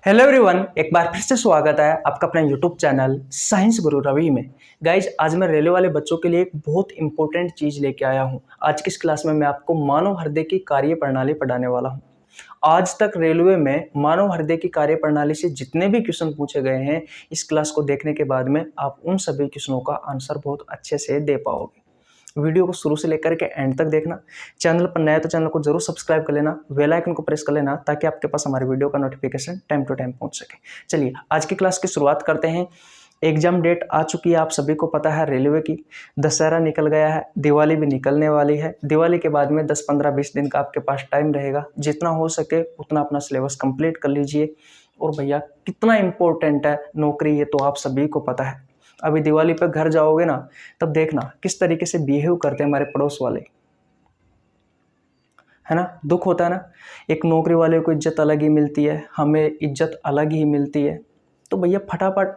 Hello everyone, एक बार फिर से स्वागत है आपका अपना यूट्यूब चैनल साइंस गुरु रवि में। गाइज, आज मैं रेलवे वाले बच्चों के लिए एक बहुत इंपॉर्टेंट चीज़ लेके आया हूँ। आज की इस क्लास में मैं आपको मानव हृदय की कार्य प्रणाली पढ़ाने वाला हूँ। आज तक रेलवे में मानव हृदय की कार्य प्रणाली से जितने भी क्वेश्चन पूछे गए हैं, इस क्लास को देखने के बाद में आप उन सभी क्वेश्चनों का आंसर बहुत अच्छे से दे पाओगे। वीडियो को शुरू से लेकर के एंड तक देखना। चैनल पर नया तो चैनल को जरूर सब्सक्राइब कर लेना, बेल आइकन को प्रेस कर लेना ताकि आपके पास हमारे वीडियो का नोटिफिकेशन टाइम टू टाइम पहुंच सके। चलिए आज की क्लास की शुरुआत करते हैं। एग्जाम डेट आ चुकी है, आप सभी को पता है रेलवे की। दशहरा निकल गया है, दिवाली भी निकलने वाली है। दिवाली के बाद में 10, 15, 20 दिन का आपके पास टाइम रहेगा। जितना हो सके उतना अपना सिलेबस कंप्लीट कर लीजिए। और भैया कितना इंपॉर्टेंट है नौकरी, ये तो आप सभी को पता है। अभी दिवाली पर घर जाओगे ना, तब देखना किस तरीके से बिहेव करते हैं हमारे पड़ोस वाले, है ना। दुख होता है ना। एक नौकरी वाले को इज्जत अलग ही मिलती है, हमें इज्जत अलग ही मिलती है। तो भैया फटाफट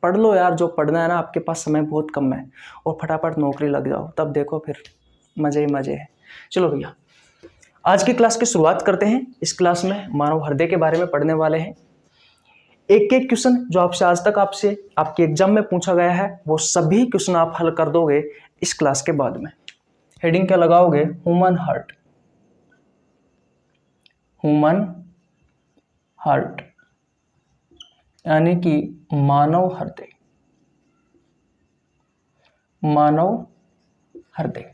पढ़ लो यार, जो पढ़ना है ना, आपके पास समय बहुत कम है, और फटाफट नौकरी लग जाओ, तब देखो फिर मजे ही मजे है। चलो भैया, आज की क्लास की शुरुआत करते हैं। इस क्लास में मानव हृदय के बारे में पढ़ने वाले हैं। एक एक क्वेश्चन जो आपसे आज तक आपके एग्जाम में पूछा गया है, वो सभी क्वेश्चन आप हल कर दोगे इस क्लास के बाद में। हेडिंग क्या लगाओगे? Human heart. ह्यूमन हार्ट यानी कि मानव हृदय। मानव हृदय,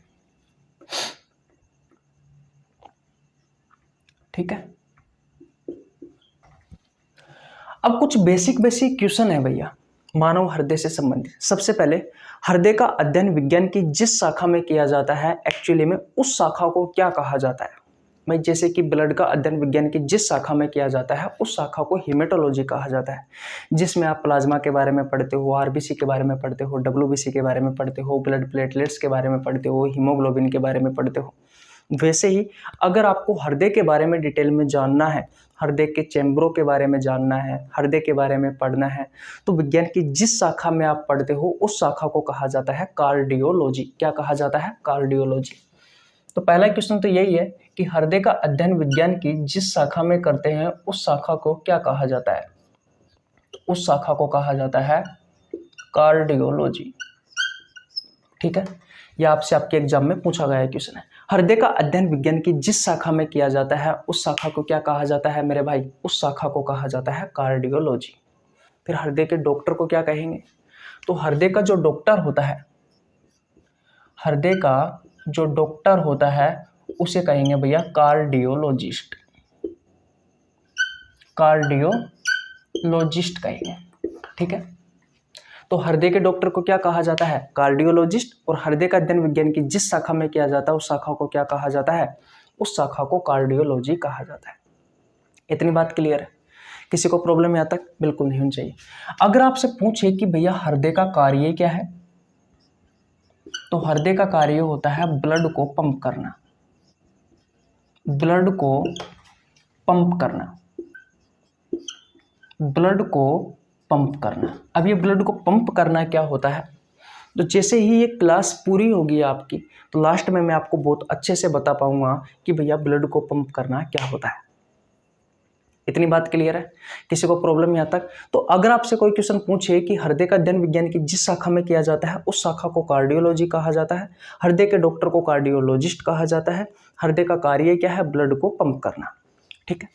ठीक है। अब कुछ बेसिक क्वेश्चन है भैया मानव हृदय से संबंधित। सबसे पहले, हृदय का अध्ययन विज्ञान की जिस शाखा में किया जाता है, एक्चुअली में उस शाखा को क्या कहा जाता है? भाई जैसे कि ब्लड का अध्ययन विज्ञान की जिस शाखा में किया जाता है, उस शाखा को हीमेटोलॉजी कहा जाता है। जिसमें आप प्लाज्मा के बारे में पढ़ते हो, आरबीसी के बारे में पढ़ते हो, डब्ल्यूबीसी के बारे में पढ़ते हो, ब्लड प्लेटलेट्स के बारे में पढ़ते हो, हीमोग्लोबिन के बारे में पढ़ते हो। वैसे ही अगर आपको हृदय के बारे में डिटेल में जानना है, हृदय के चैम्बरों के बारे में जानना है, हृदय के बारे में पढ़ना है, तो विज्ञान की जिस शाखा में आप पढ़ते हो उस शाखा को कहा जाता है कार्डियोलॉजी। क्या कहा जाता है? कार्डियोलॉजी। तो पहला क्वेश्चन तो यही है कि हृदय का अध्ययन विज्ञान की जिस शाखा में करते हैं उस शाखा को क्या कहा जाता है? उस शाखा को कहा जाता है कार्डियोलॉजी, ठीक है। यह आपसे आपके एग्जाम में पूछा गया क्वेश्चन है। हृदय का अध्ययन विज्ञान की जिस शाखा में किया जाता है उस शाखा को क्या कहा जाता है मेरे भाई? उस शाखा को कहा जाता है कार्डियोलॉजी। फिर हृदय के डॉक्टर को क्या कहेंगे? तो हृदय का जो डॉक्टर होता है, हृदय का जो डॉक्टर होता है उसे कहेंगे भैया कार्डियोलॉजिस्ट। कार्डियोलॉजिस्ट कहेंगे, ठीक है। तो हृदय के डॉक्टर को क्या कहा जाता है? कार्डियोलॉजिस्ट। और हृदय का अध्ययन विज्ञान की जिस शाखा में किया जाता है उस शाखा को क्या कहा जाता है? उस शाखा को कार्डियोलॉजी कहा जाता है। इतनी बात क्लियर है? किसी को प्रॉब्लम यहाँ तक? बिल्कुल नहीं होनी चाहिए। अगर आपसे पूछे कि भैया हृदय का कार्य क्या है, तो हृदय का कार्य होता है ब्लड को पंप करना। ब्लड को पंप करना, ब्लड को पंप करना। अब ये ब्लड को पंप करना क्या होता है? तो जैसे ही ये क्लास पूरी होगी आपकी, तो लास्ट में मैं आपको बहुत अच्छे से बता पाऊंगा कि भैया ब्लड को पंप करना क्या होता है। इतनी बात क्लियर है? किसी को प्रॉब्लम यहाँ तक? तो अगर आपसे कोई क्वेश्चन पूछे कि हृदय का अध्ययन विज्ञान की जिस शाखा में किया जाता है उस शाखा को कार्डियोलॉजी कहा जाता है, हृदय के डॉक्टर को कार्डियोलॉजिस्ट कहा जाता है, हृदय का कार्य क्या है? ब्लड को पंप करना, ठीक है।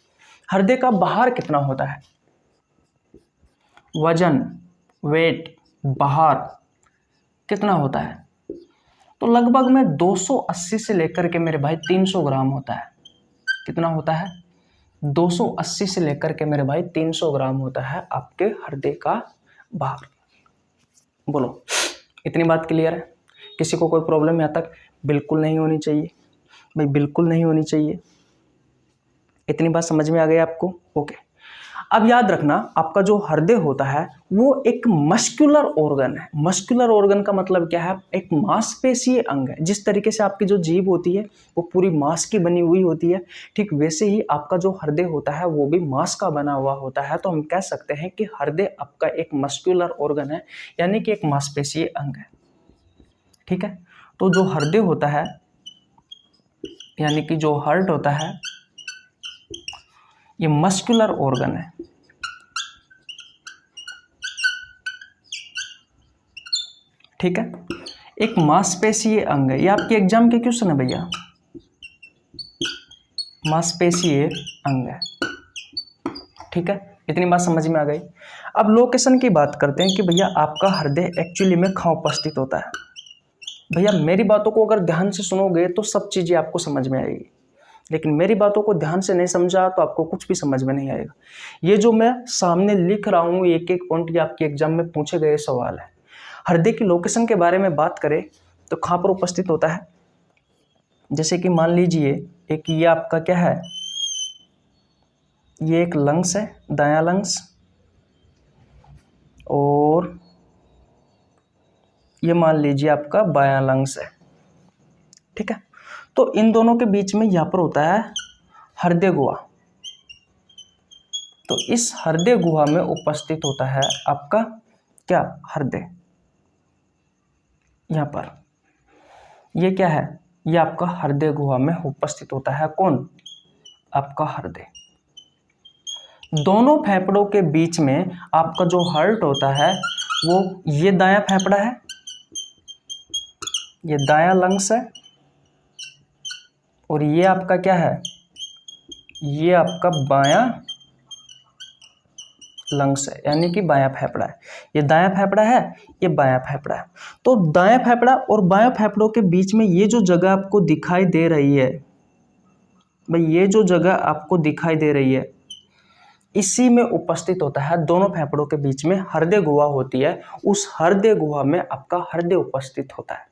हृदय का भार कितना होता है? वजन, वेट, भार कितना होता है? तो लगभग में 280 से लेकर के मेरे भाई 300 ग्राम होता है। कितना होता है? 280 से लेकर के मेरे भाई 300 ग्राम होता है आपके हृदय का भार। बोलो, इतनी बात क्लियर है? किसी को कोई प्रॉब्लम यहाँ तक? बिल्कुल नहीं होनी चाहिए भाई, बिल्कुल नहीं होनी चाहिए। इतनी बात समझ में आ गई आपको? ओके। अब याद रखना, आपका जो हृदय होता है वो एक मस्कुलर ऑर्गन है। मस्कुलर ऑर्गन का मतलब क्या है? एक मांसपेशीय अंग है। जिस तरीके से आपकी जो जीभ होती है वो पूरी मांस की बनी हुई होती है, ठीक वैसे ही आपका जो हृदय होता है वो भी मांस का बना हुआ होता है। तो हम कह सकते हैं कि हृदय आपका एक मस्कुलर ऑर्गन है, यानी कि एक मांसपेशीय अंग है, ठीक है। तो जो हृदय होता है, यानी कि जो हार्ट होता है, ये मस्कुलर ऑर्गन है। ठीक है। एक मांसपेशीय अंग है, ये आपके एग्जाम के क्वेश्चन है भैया, मांसपेशीय अंग है, ठीक है। इतनी बात समझ में आ गई। अब लोकेशन की बात करते हैं कि भैया आपका हृदय एक्चुअली में कहाँ उपस्थित होता है। भैया मेरी बातों को अगर ध्यान से सुनोगे तो सब चीज़ें आपको समझ में आएगी, लेकिन मेरी बातों को ध्यान से नहीं समझा तो आपको कुछ भी समझ में नहीं आएगा। ये जो मैं सामने लिख रहा हूँ एक एक पॉइंट, ये आपके एग्जाम में पूछे गए सवाल है। हृदय की लोकेशन के बारे में बात करें तो कहाँ पर उपस्थित होता है, जैसे कि मान लीजिए एक ये आपका क्या है, ये एक लंग्स है, दायां लंग्स, और ये मान लीजिए आपका बायां लंग्स है, ठीक है। तो इन दोनों के बीच में यहाँ पर होता है हृदय गुहा। तो इस हृदय गुहा में उपस्थित होता है आपका क्या, हृदय। यहाँ पर ये क्या है, ये आपका हृदय गुहा में उपस्थित होता है कौन, आपका हृदय। दोनों फेफड़ों के बीच में आपका जो हार्ट होता है वो ये दायां फेफड़ा है, ये दायां लंग्स है, और ये आपका क्या है, ये आपका बायां लंग्स है, यानी कि बायां फेफड़ा है। ये दायां फेफड़ा है, ये बायां फेफड़ा है। तो दायां फेफड़ा और बायां फेफड़ों के बीच में ये जो जगह आपको दिखाई दे रही है भाई, ये जो जगह आपको दिखाई दे रही है इसी में उपस्थित होता है, दोनों फेफड़ों के बीच में हृदय गुहा होती है, उस हृदय गुहा में आपका हृदय उपस्थित होता है,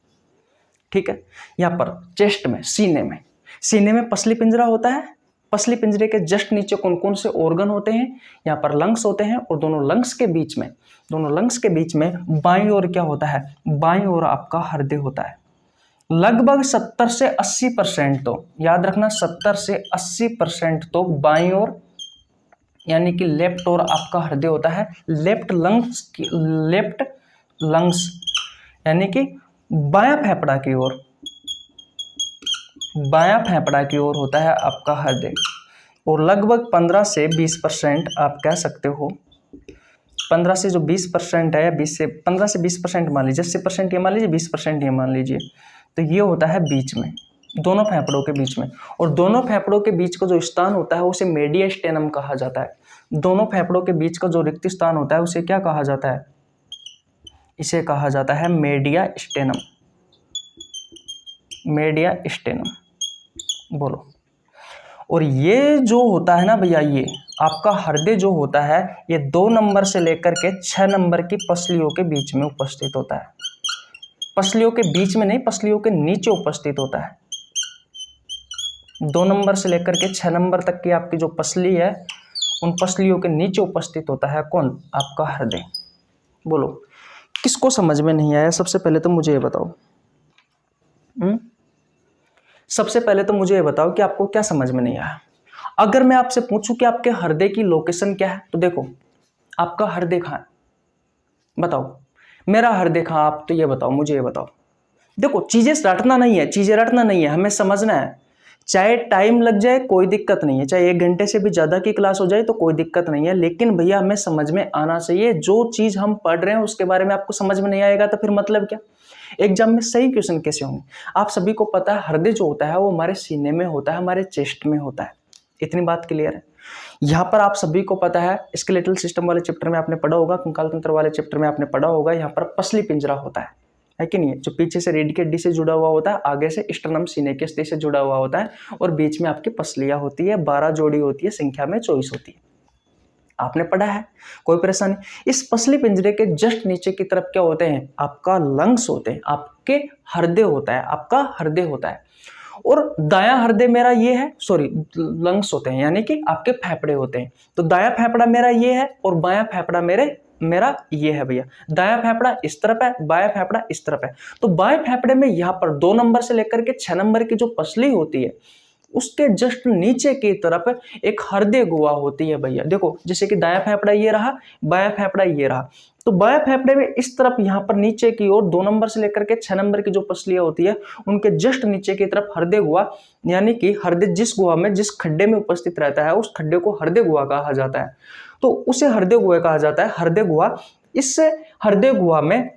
ठीक है। यहाँ पर चेस्ट में, सीने में पसली पिंजरा होता है। पसली पिंजरे के जस्ट नीचे कौन कौन से ऑर्गन होते हैं, यहाँ पर लंग्स होते हैं, और दोनों लंग्स के बीच में बाईं ओर क्या होता है, बाईं ओर आपका हृदय होता है। लगभग 70 से 80%, तो याद रखना 70 से 80% तो बाईं ओर यानी कि लेफ्ट ओर आपका हृदय होता है। लेफ्ट लंग्स यानी कि बायां फेफड़ा की ओर होता है आपका हृदय, और लगभग 15 से 20% आप कह सकते हो, 15 से जो 20% है, या 20 से 15 से 20% मान लीजिए, 80% ये मान लीजिए, 20% ये मान लीजिए, तो ये होता है बीच में, दोनों फेफड़ों के बीच में। और दोनों फेफड़ों के बीच का जो स्थान होता है उसे मेडियास्टेनम कहा जाता है। दोनों फेफड़ों के बीच का जो रिक्त स्थान होता है उसे क्या कहा जाता है, इसे कहा जाता है मेडियास्टेनम। बोलो। और ये जो होता है ना भैया, ये आपका हृदय जो होता है ये 2 नंबर से लेकर के 6 नंबर की पसलियों के बीच में उपस्थित होता है। पसलियों के बीच में नहीं, पसलियों के नीचे उपस्थित होता है। 2 नंबर से लेकर के 6 नंबर तक की आपकी जो पसली है उन पसलियों के नीचे उपस्थित होता है कौन, आपका हृदय। बोलो किसको समझ में नहीं आया, सबसे पहले तो मुझे ये बताओ। सबसे पहले तो मुझे ये बताओ कि आपको क्या समझ में नहीं आया। अगर मैं आपसे पूछूं कि आपके हृदय की लोकेशन क्या है, तो देखो आपका हृदय कहाँ है, बताओ। मेरा हृदय कहाँ, आप तो ये बताओ, मुझे ये बताओ। देखो चीजें रटना नहीं है, हमें समझना है। चाहे टाइम लग जाए कोई दिक्कत नहीं है, चाहे 1 घंटे से भी ज्यादा की क्लास हो जाए तो कोई दिक्कत नहीं है, लेकिन भैया हमें समझ में आना चाहिए। जो चीज हम पढ़ रहे हैं उसके बारे में आपको समझ में नहीं आएगा तो फिर मतलब क्या, एग्जाम में सही क्वेश्चन कैसे होंगे। आप सभी को पता है हृदय जो होता है वो हमारे सीने में होता है, हमारे चेस्ट में होता है। इतनी बात क्लियर है। यहाँ पर आप सभी को पता है स्केलेटल सिस्टम वाले चैप्टर में आपने पढ़ा होगा, कंकाल तंत्र वाले चैप्टर में आपने पढ़ा होगा, यहाँ पर पसली पिंजरा होता है कि नहीं है। जो पीछे से रीढ़ की हड्डी से जुड़ा हुआ होता है, आगे से स्टर्नम सीने की अस्थि से जुड़ा हुआ होता है, और बीच में आपकी पसलियां होती है, 12 जोड़ी होती है, संख्या में 24 होती है। आपने पढ़ा है, कोई परेशानी। इस पसली पिंजरे के जस्ट नीचे की तरफ क्या होते हैं, आपका लंग्स होते हैं, आपके हृदय होता है, आपका हृदय होता है। और दायां हृदय मेरा ये है, लंग्स होते हैं यानी कि आपके फेफड़े होते हैं। तो दायां फेफड़ा मेरा ये है और बायां फेफड़ा मेरा ये है भैया। दायां फेफड़ा इस तरफ है, बायां फेफड़ा इस तरफ है। तो बाएं फेफड़े में यहाँ पर 2 नंबर से लेकर के 6 नंबर की जो पसली होती है उसके जस्ट नीचे की तरफ एक हृदय गुहा होती है भैया। देखो जैसे कि दायां फेफड़ा ये रहा, बायां फेफड़ा ये रहा, तो बाएं फेफड़े में इस तरफ यहाँ पर नीचे की ओर 2 नंबर से लेकर के 6 नंबर की जो पसलियां होती है उनके जस्ट नीचे की तरफ हृदय गुहा, यानी कि हृदय जिस गुहा में, जिस खड्डे में उपस्थित रहता है उस खड्डे को हृदय गुहा कहा जाता है। तो उसे हृदय गुहा कहा जाता है, हृदय गुहा। इस हृदय गुहा में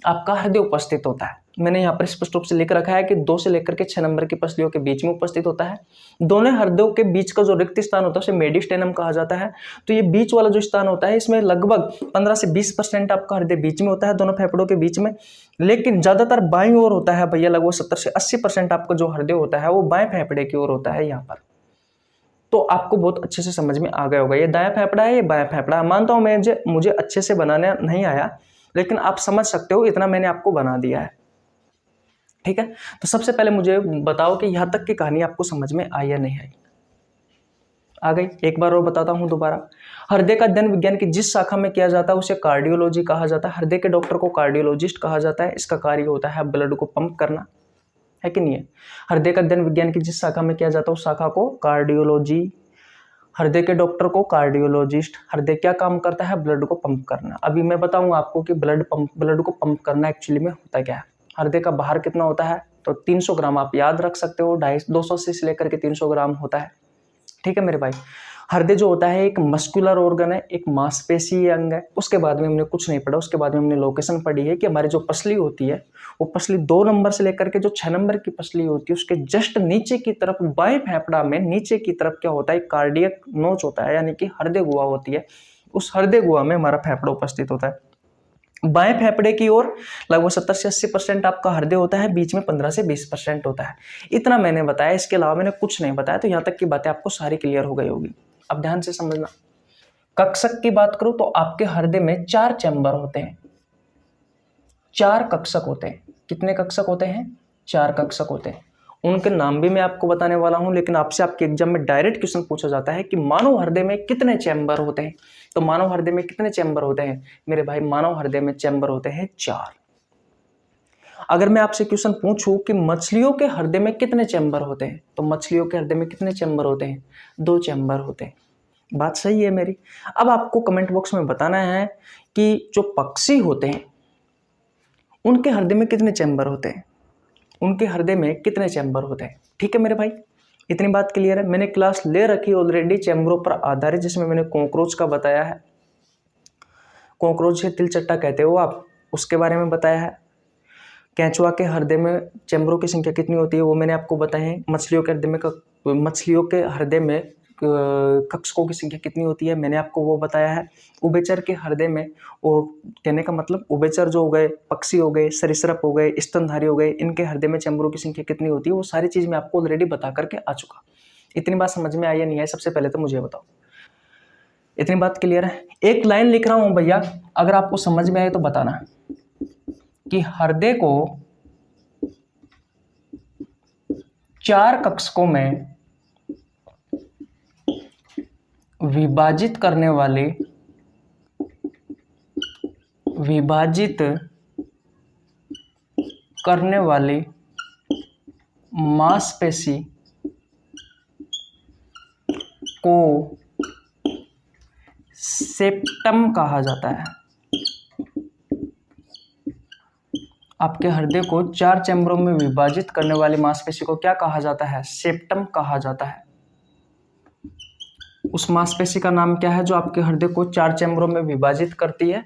आपका हृदय उपस्थित होता है। मैंने यहाँ पर स्पष्ट रूप से लिख रखा है कि 2 से लेकर के 6 नंबर की पसलियों के बीच में उपस्थित होता है। दोनों हृदयों के बीच का जो रिक्त स्थान होता है उसे मेडिस्टेनम कहा जाता है। तो ये बीच वाला जो स्थान होता है इसमें लगभग 15 से 20% आपका हृदय बीच में होता है, दोनों फेफड़ों के बीच में। लेकिन ज्यादातर बाईं ओर होता है भैया, लगभग 70 से 80% आपका जो हृदय होता है वो बाएं फेफड़े की ओर होता है यहाँ पर। तो आपको बहुत अच्छे से समझ में आ गया होगा, ये दायां फेफड़ा है, ये बायां फेफड़ा है। मानता हूं मैं मुझे अच्छे से बनाने नहीं आया, लेकिन आप समझ सकते हो, इतना मैंने आपको बना दिया है। ठीक है, तो सबसे पहले मुझे बताओ कि यहां तक की कहानी आपको समझ में आई या नहीं आई। आ गई? एक बार और बताता हूं दोबारा। हृदय का अध्ययन विज्ञान की जिस शाखा में किया जाता है उसे कार्डियोलॉजी कहा जाता है। हृदय के डॉक्टर को कार्डियोलॉजिस्ट कहा जाता है। इसका कार्य होता है ब्लड को पंप करना, है कि नहीं है? हृदय का अध्ययन विज्ञान की जिस शाखा में किया जाता है उस शाखा को कार्डियोलॉजी, हृदय के डॉक्टर को कार्डियोलॉजिस्ट। हृदय क्या काम करता है? ब्लड को पंप करना। अभी मैं बताऊंगा आपको कि ब्लड को पंप करना एक्चुअली में होता क्या है। हृदय का भार कितना होता है? तो 300 ग्राम आप याद रख सकते हो, 250 से लेकर के 300 ग्राम होता है। ठीक है मेरे भाई। हृदय जो होता है एक मस्कुलर ऑर्गन है, एक मांसपेशी अंग है। उसके बाद में हमने कुछ नहीं पढ़ा, उसके बाद में हमने लोकेशन पढ़ी है कि हमारी जो पसली होती है वो पसली 2 नंबर से लेकर के जो 6 नंबर की पसली होती है उसके जस्ट नीचे की तरफ बाएं फेफड़ा में नीचे की तरफ क्या होता है? कार्डियक नोच होता है, यानी कि हृदय गुहा होती है। उस हृदय गुहा में हमारा फेफड़ा उपस्थित होता है। बाएं फेफड़े की ओर लगभग 70 से 80% आपका हृदय होता है, बीच में 15 से 20% होता है। इतना मैंने बताया, इसके अलावा मैंने कुछ नहीं बताया। तो यहाँ तक की बातें आपको सारी क्लियर हो गई होगी। अब ध्यान से समझना। कक्षक की बात करूं तो आपके हृदय में 4 चैम्बर होते हैं, 4 कक्षक होते हैं। कितने कक्षक होते हैं? 4 कक्षक होते हैं। उनके नाम भी मैं आपको बताने वाला हूं, लेकिन आपसे आपके एग्जाम में डायरेक्ट क्वेश्चन पूछा जाता है कि मानव हृदय में कितने चैम्बर होते हैं। तो मानव हृदय में कितने चैम्बर होते हैं मेरे भाई? मानव हृदय में चैम्बर होते हैं 4। अगर मैं आपसे क्वेश्चन पूछूं कि मछलियों के हृदय में कितने चैम्बर होते हैं, तो मछलियों के हृदय में कितने चैम्बर होते हैं? 2 चैम्बर होते हैं। बात सही है मेरी? अब आपको कमेंट बॉक्स में बताना है कि जो पक्षी होते हैं उनके हृदय में कितने चैम्बर होते हैं, उनके हृदय में कितने चैम्बर होते हैं। ठीक है मेरे भाई, इतनी बात क्लियर है। मैंने क्लास ले रखी ऑलरेडी चैम्बरों पर आधारित, जिसमें मैंने कॉकरोच का बताया है। कॉकरोच से तिलचट्टा कहते हो आप, उसके बारे में बताया है। केंचुआ के हृदय में चैम्बरों की संख्या कितनी होती है वो मैंने आपको बताया है। मछलियों के हृदय में कक्षकों की संख्या कितनी होती है मैंने आपको वो बताया है। उभयचर के हृदय में, और कहने का मतलब उभयचर जो हो गए, पक्षी हो गए, सरीसृप हो गए, स्तनधारी हो गए, इनके हृदय में चैम्बरों की संख्या कितनी होती है वो सारी चीज मैं आपको ऑलरेडी बता करके आ चुका। इतनी बात समझ में आई या नहीं आई? सबसे पहले तो मुझे बताओ, इतनी बात क्लियर है? एक लाइन लिख रहा हूं भैया, अगर आपको समझ में आए तो बताना कि हृदय को 4 कक्षकों में विभाजित करने वाली मांसपेशी को सेप्टम कहा जाता है। आपके हृदय को 4 चैम्बरों में विभाजित करने वाली मांसपेशी को क्या कहा जाता है? सेप्टम कहा जाता है। उस मांसपेशी का नाम क्या है जो आपके हृदय को 4 चैम्बरों में विभाजित करती है?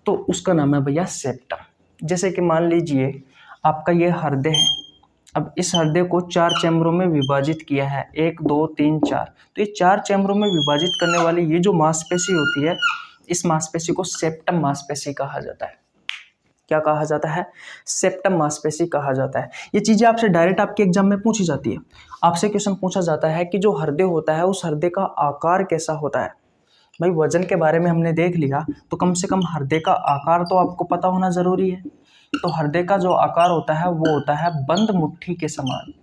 तो उसका नाम है भैया सेप्टम। जैसे कि मान लीजिए आपका ये हृदय है, अब इस हृदय को 4 चैम्बरों में विभाजित किया है, 1 2 3 4। तो ये 4 चैम्बरों में विभाजित करने वाली ये जो मांसपेशी होती है, इस मांसपेशी को सेप्टम मांसपेशी कहा जाता है। क्या कहा जाता है? सेप्टम मांसपेशी कहा जाता है। ये चीजें आपसे डायरेक्ट आपके एग्जाम में पूछी जाती है। आपसे क्वेश्चन पूछा जाता है कि जो हृदय होता है उस हृदय का आकार कैसा होता है। भाई वजन के बारे में हमने देख लिया, तो कम से कम हृदय का आकार तो आपको पता होना जरूरी है। तो हृदय का जो आकार होता है वो होता है बंद मुट्ठी के समान,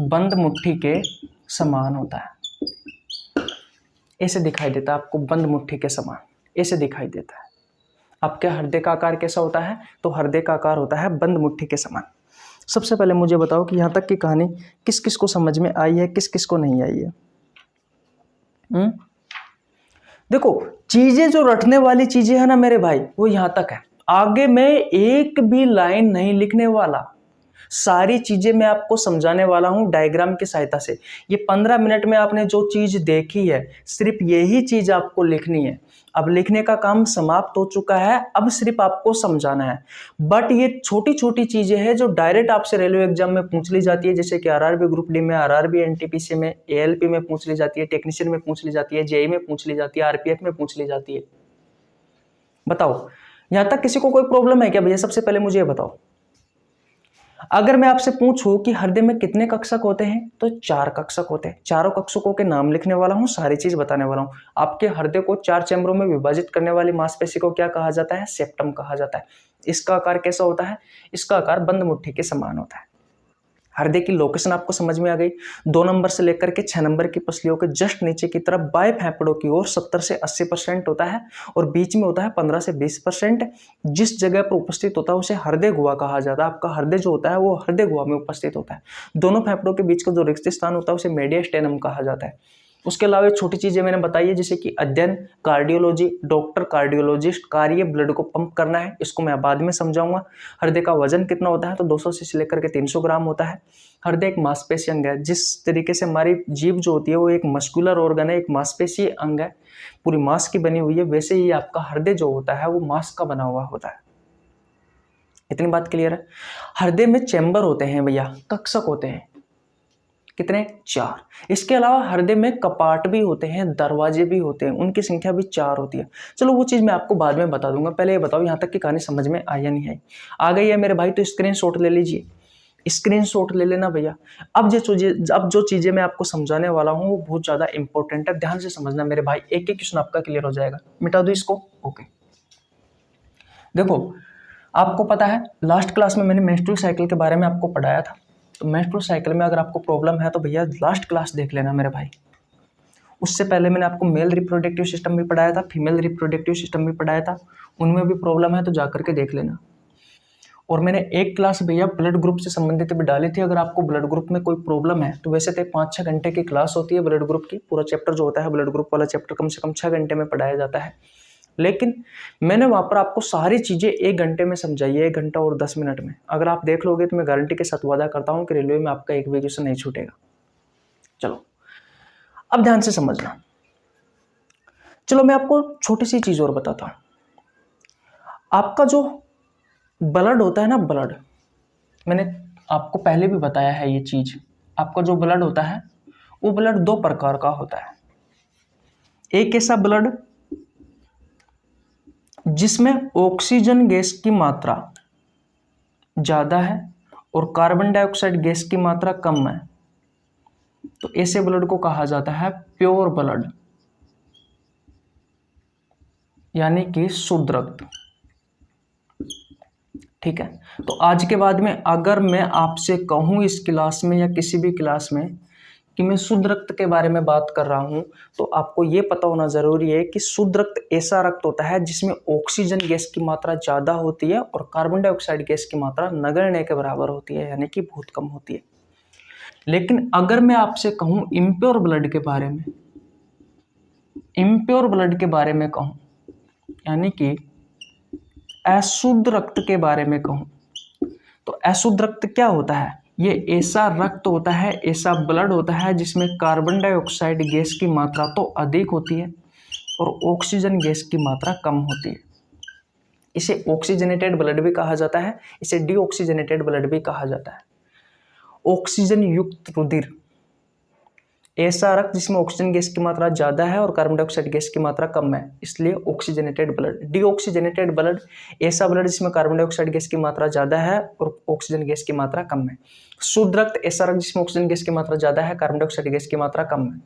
बंद मुट्ठी के समान होता है। ऐसे दिखाई देता है आपको, बंद मुट्ठी के समान ऐसे दिखाई देता है। आपके हृदय का आकार कैसा होता है? तो हृदय का आकार होता है बंद मुट्ठी के समान। सबसे पहले मुझे बताओ कि यहाँ तक की कहानी किस किस को समझ में आई है, किस किस को नहीं आई है। देखो, चीजें जो रटने वाली चीजें है ना मेरे भाई, वो यहाँ तक है। आगे मैं एक भी लाइन नहीं लिखने वाला। सारी चीजें मैं आपको समझाने वाला हूं डायग्राम की सहायता से। ये 15 मिनट में आपने जो चीज देखी है, सिर्फ यही चीज आपको लिखनी है। अब लिखने का काम समाप्त हो चुका है, अब सिर्फ आपको समझाना है। बट ये छोटी छोटी चीजें हैं जो डायरेक्ट आपसे रेलवे एग्जाम में पूछ ली जाती है, जैसे कि आरआरबी ग्रुप डी में, आरआरबी एनटीपीसी में, एएलपी में पूछ ली जाती है, टेक्नीशियन में पूछ ली जाती है, जेई में पूछ ली जाती है, आरपीएफ में पूछ ली जाती है। बताओ, यहां तक किसी को कोई प्रॉब्लम है क्या भैया? सबसे पहले मुझे ये बताओ, अगर मैं आपसे पूछूं कि हृदय में कितने कक्षक होते हैं, तो 4 कक्षक होते हैं। चारों कक्षकों के नाम लिखने वाला हूं, सारी चीज बताने वाला हूं। आपके हृदय को 4 चैम्बरों में विभाजित करने वाली मांसपेशी को क्या कहा जाता है? सेप्टम कहा जाता है। इसका आकार कैसा होता है? इसका आकार बंद मुट्ठी के समान होता है। हृदय की लोकेशन आपको समझ में आ गई। 2 नंबर से लेकर के 6 नंबर की पसलियों के जस्ट नीचे की तरफ बाएं फेफड़ों की ओर 70 से 80% होता है और बीच में होता है 15 से 20%। जिस जगह पर उपस्थित होता है उसे हृदय गुहा कहा जाता है। आपका हृदय जो होता है वो हृदय गुहा में उपस्थित होता है। दोनों फेफड़ों के बीच का जो रिक्त स्थान होता है उसे मेडियास्टेनम कहा जाता है। उसके अलावा छोटी चीजें मैंने बताई है, जैसे कि अध्ययन, कार्डियोलॉजी, डॉक्टर, कार्डियोलॉजिस्ट, कार्य, ब्लड को पंप करना है, इसको मैं बाद में समझाऊंगा। हृदय का वजन कितना होता है, तो 200 से लेकर के 300 ग्राम होता है। हृदय एक मांसपेशी अंग है। जिस तरीके से हमारी जीभ जो होती है वो एक मस्कुलर ऑर्गन है, एक मांसपेशी अंग है, पूरी मांस की बनी हुई है, वैसे ही आपका हृदय जो होता है वो मांस का बना हुआ होता है। इतनी बात क्लियर है? हृदय में चैम्बर होते हैं भैया, कक्षक होते हैं। कितने? 4। इसके अलावा हृदय में कपाट भी होते हैं, दरवाजे भी होते हैं, उनकी संख्या भी 4 होती है। चलो वो चीज मैं आपको बाद में बता दूंगा, पहले ये बताओ यहाँ तक की कहानी समझ में आई या नहीं आई? आ गई है मेरे भाई? तो स्क्रीनशॉट ले लीजिए, स्क्रीनशॉट ले लेना भैया। अब जो चीजें मैं आपको समझाने वाला हूँ वो बहुत ज्यादा इंपॉर्टेंट है, ध्यान से समझना मेरे भाई। एक एक क्वेश्चन आपका क्लियर हो जाएगा। मिटा दो इसको। ओके, देखो आपको पता है लास्ट क्लास में मैंने मेंस्ट्रुअल साइकिल के बारे में आपको पढ़ाया था। तो मेंस्ट्रुअल साइकिल में अगर आपको प्रॉब्लम है तो भैया लास्ट क्लास देख लेना मेरे भाई। उससे पहले मैंने आपको मेल रिप्रोडक्टिव सिस्टम भी पढ़ाया था, फीमेल रिप्रोडक्टिव सिस्टम भी पढ़ाया था, उनमें भी प्रॉब्लम है तो जाकर के देख लेना। और मैंने एक क्लास भैया ब्लड ग्रुप से संबंधित भी डाली थी। अगर आपको ब्लड ग्रुप में कोई प्रॉब्लम है तो वैसे तो 5-6 घंटे की क्लास होती है ब्लड ग्रुप की। पूरा चैप्टर जो होता है ब्लड ग्रुप वाला चैप्टर कम से कम 6 घंटे में पढ़ाया जाता है, लेकिन मैंने वहां पर आपको सारी चीजें 1 घंटे में समझाई है, 1 घंटा और 10 मिनट में। अगर आप देख लोगे तो मैं गारंटी के साथ वादा करता हूं कि रेलवे में आपका एक भी क्वेश्चन नहीं छूटेगा। चलो अब ध्यान से समझना। चलो मैं आपको छोटी सी चीज और बताता हूं। आपका जो ब्लड होता है ना, ब्लड, मैंने आपको पहले भी बताया है ये चीज। आपका जो ब्लड होता है वो ब्लड 2 प्रकार का होता है। एक ऐसा ब्लड जिसमें ऑक्सीजन गैस की मात्रा ज्यादा है और कार्बन डाइऑक्साइड गैस की मात्रा कम है, तो ऐसे ब्लड को कहा जाता है प्योर ब्लड, यानी कि शुद्ध रक्त। ठीक है, तो आज के बाद में अगर मैं आपसे कहूं इस क्लास में या किसी भी क्लास में कि मैं शुद्ध रक्त के बारे में बात कर रहा हूं, तो आपको यह पता होना जरूरी है कि शुद्ध रक्त ऐसा रक्त होता है जिसमें ऑक्सीजन गैस की मात्रा ज्यादा होती है और कार्बन डाइऑक्साइड गैस की मात्रा नगण्य के बराबर होती है, यानी कि बहुत कम होती है। लेकिन अगर मैं आपसे कहूं इम्प्योर ब्लड के बारे में, इम्प्योर ब्लड के बारे में कहूं, यानी कि अशुद्ध रक्त के बारे में कहूं, तो अशुद्ध रक्त क्या होता है? ये ऐसा रक्त होता है, ऐसा ब्लड होता है जिसमें कार्बन डाइऑक्साइड गैस की मात्रा तो अधिक होती है और ऑक्सीजन गैस की मात्रा कम होती है। इसे ऑक्सीजनेटेड ब्लड भी कहा जाता है, इसे डीऑक्सीजनेटेड ब्लड भी कहा जाता है। ऑक्सीजन युक्त रुधिर, ऐसा रक्त जिसमें ऑक्सीजन गैस की मात्रा ज्यादा है और कार्बन डाइऑक्साइड गैस की मात्रा कम है, इसलिए ऑक्सीजनेटेड ब्लड। डीऑक्सीजनेटेड ब्लड, ऐसा ब्लड जिसमें कार्बन डाइऑक्साइड गैस की मात्रा ज्यादा है और ऑक्सीजन गैस की मात्रा कम है। शुद्ध रक्त, ऐसा रक्त जिसमें ऑक्सीजन गैस की मात्रा ज्यादा है, कार्बन डाइऑक्साइड गैस की मात्रा कम है।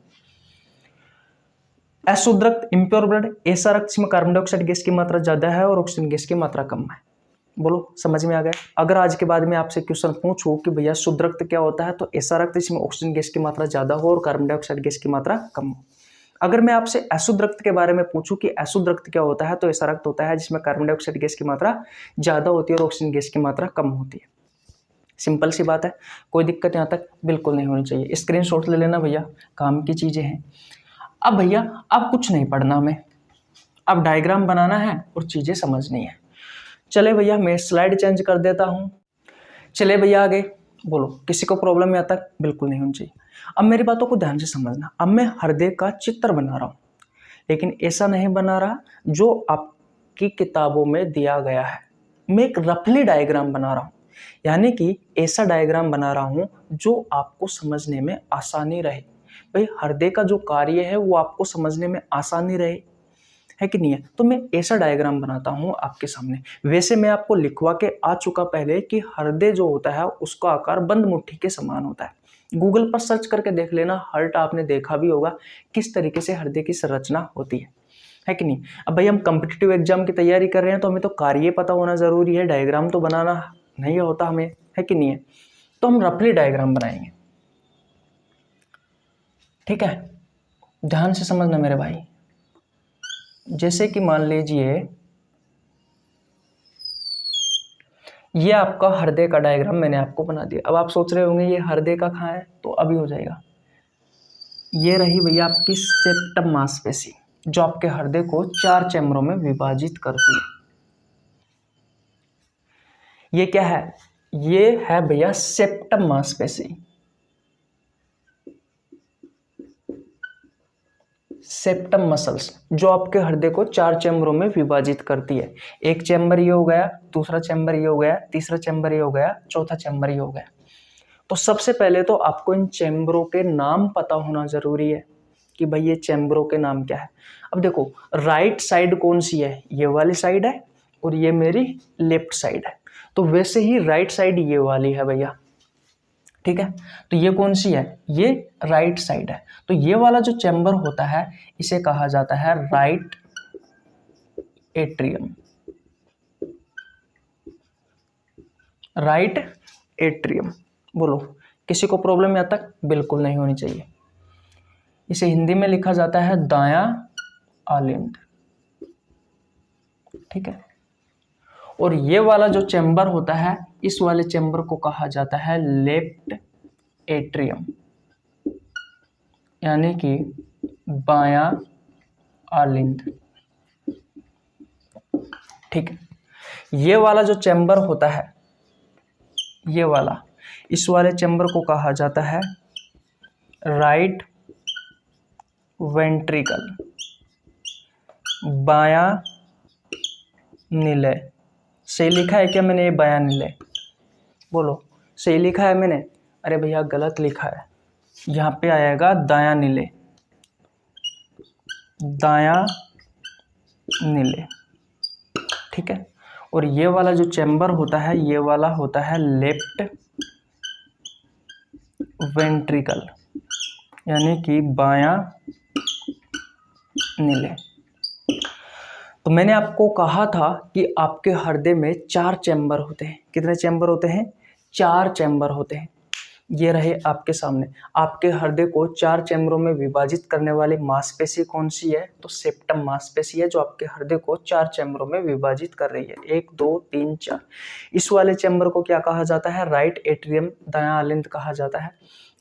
अशुद्ध रक्त, इम्प्योर ब्लड, ऐसा रक्त जिसमें कार्बन डाइऑक्साइड गैस की मात्रा ज्यादा है और ऑक्सीजन गैस की मात्रा कम है। बोलो समझ में आ गया? अगर आज के बाद में आपसे क्वेश्चन पूछूं कि भैया शुद्ध रक्त क्या होता है, तो ऐसा रक्त जिसमें ऑक्सीजन गैस की मात्रा ज्यादा हो और कार्बन डाइऑक्साइड गैस की मात्रा कम हो। अगर मैं आपसे अशुद्ध रक्त के बारे में पूछूं कि अशुद्ध रक्त क्या होता है, तो ऐसा रक्त होता है जिसमें कार्बन डाइऑक्साइड गैस की मात्रा ज्यादा होती है और ऑक्सीजन गैस की मात्रा कम होती है। सिंपल सी बात है, कोई दिक्कत यहाँ तक बिल्कुल नहीं होनी चाहिए। स्क्रीनशॉट ले लेना भैया, काम की चीजें हैं। अब भैया अब कुछ नहीं पढ़ना हमें, अब डायग्राम बनाना है और चीजें समझनी है। चले भैया मैं स्लाइड चेंज कर देता हूं। चले भैया आगे, बोलो किसी को प्रॉब्लम यहाँ तक? बिल्कुल नहीं होनी चाहिए। अब मेरी बातों को ध्यान से समझना। अब मैं हृदय का चित्र बना रहा हूँ, लेकिन ऐसा नहीं बना रहा जो आपकी किताबों में दिया गया है। मैं एक रफली डायग्राम बना रहा हूँ, यानी कि ऐसा डायग्राम बना रहा हूँ जो आपको समझने में आसानी रहे। भाई हृदय का जो कार्य है वो आपको समझने में आसानी रहे, है कि नहीं है? तो मैं ऐसा डायग्राम बनाता हूँ आपके सामने। वैसे मैं आपको लिखवा के आ चुका पहले कि हृदय जो होता है उसका आकार बंद मुट्ठी के समान होता है। गूगल पर सर्च करके देख लेना, हार्ट आपने देखा भी होगा किस तरीके से हृदय की संरचना होती है कि नहीं? अब भाई हम कॉम्पिटिटिव एग्जाम की तैयारी कर रहे हैं तो हमें तो कार्य पता होना जरूरी है, डायग्राम तो बनाना नहीं होता हमें, है कि नहीं है? तो हम रफली डायग्राम बनाएंगे, ठीक है? ध्यान से समझना मेरे भाई। जैसे कि मान लीजिए ये आपका हृदय का डायग्राम मैंने आपको बना दिया। अब आप सोच रहे होंगे ये हृदय का कहाँ है, तो अभी हो जाएगा। ये रही भैया आपकी सेप्टम मांसपेशी जो आपके हृदय को 4 चैम्बरों में विभाजित करती है। ये क्या है? ये है भैया सेप्टम मांसपेशी। सेप्टम मसल्स जो आपके हृदय को 4 चैम्बरों में विभाजित करती है। एक चैम्बर ये हो गया, दूसरा चैम्बर ये हो गया, तीसरा चैम्बर ये हो गया, चौथा चैम्बर ये हो गया। तो सबसे पहले तो आपको इन चैम्बरों के नाम पता होना जरूरी है कि भाई ये चैम्बरों के नाम क्या है। अब देखो राइट साइड कौन सी है? ये वाली साइड है और ये मेरी लेफ्ट साइड है। तो वैसे ही राइट साइड ये वाली है भैया, ठीक है? तो ये कौन सी है? ये राइट साइड है। तो ये वाला जो चैम्बर होता है इसे कहा जाता है राइट एट्रियम। राइट एट्रियम, बोलो किसी को प्रॉब्लम यहाँ तक? बिल्कुल नहीं होनी चाहिए। इसे हिंदी में लिखा जाता है दायां आलिंद, ठीक है? और ये वाला जो चैम्बर होता है इस वाले चैम्बर को कहा जाता है लेफ्ट एट्रियम, यानी कि बायां आलिंद, ठीक है? ये वाला जो चैम्बर होता है, ये वाला, इस वाले चैम्बर को कहा जाता है राइट वेंट्रिकल, बायां निलय। सही लिखा है क्या मैंने? ये बायां निलय, बोलो सही लिखा है मैंने? अरे भैया गलत लिखा है, यहाँ पे आएगा दायां निलय, दायां निलय, ठीक है? और ये वाला जो चैम्बर होता है ये वाला होता है लेफ्ट वेंट्रिकल, यानी कि बायां निलय। तो मैंने आपको कहा था कि आपके हृदय में 4 चैम्बर होते हैं। कितने चैम्बर होते हैं? 4 चैम्बर होते हैं। ये रहे आपके सामने। आपके हृदय को 4 चैम्बरों में विभाजित करने वाली मांसपेशी कौन सी है? तो सेप्टम मांसपेशी है जो आपके हृदय को 4 चैम्बरों में विभाजित कर रही है। 1 2 3 4। इस वाले चैम्बर को क्या कहा जाता है? राइट एट्रियम, दायां आलिंद कहा जाता है।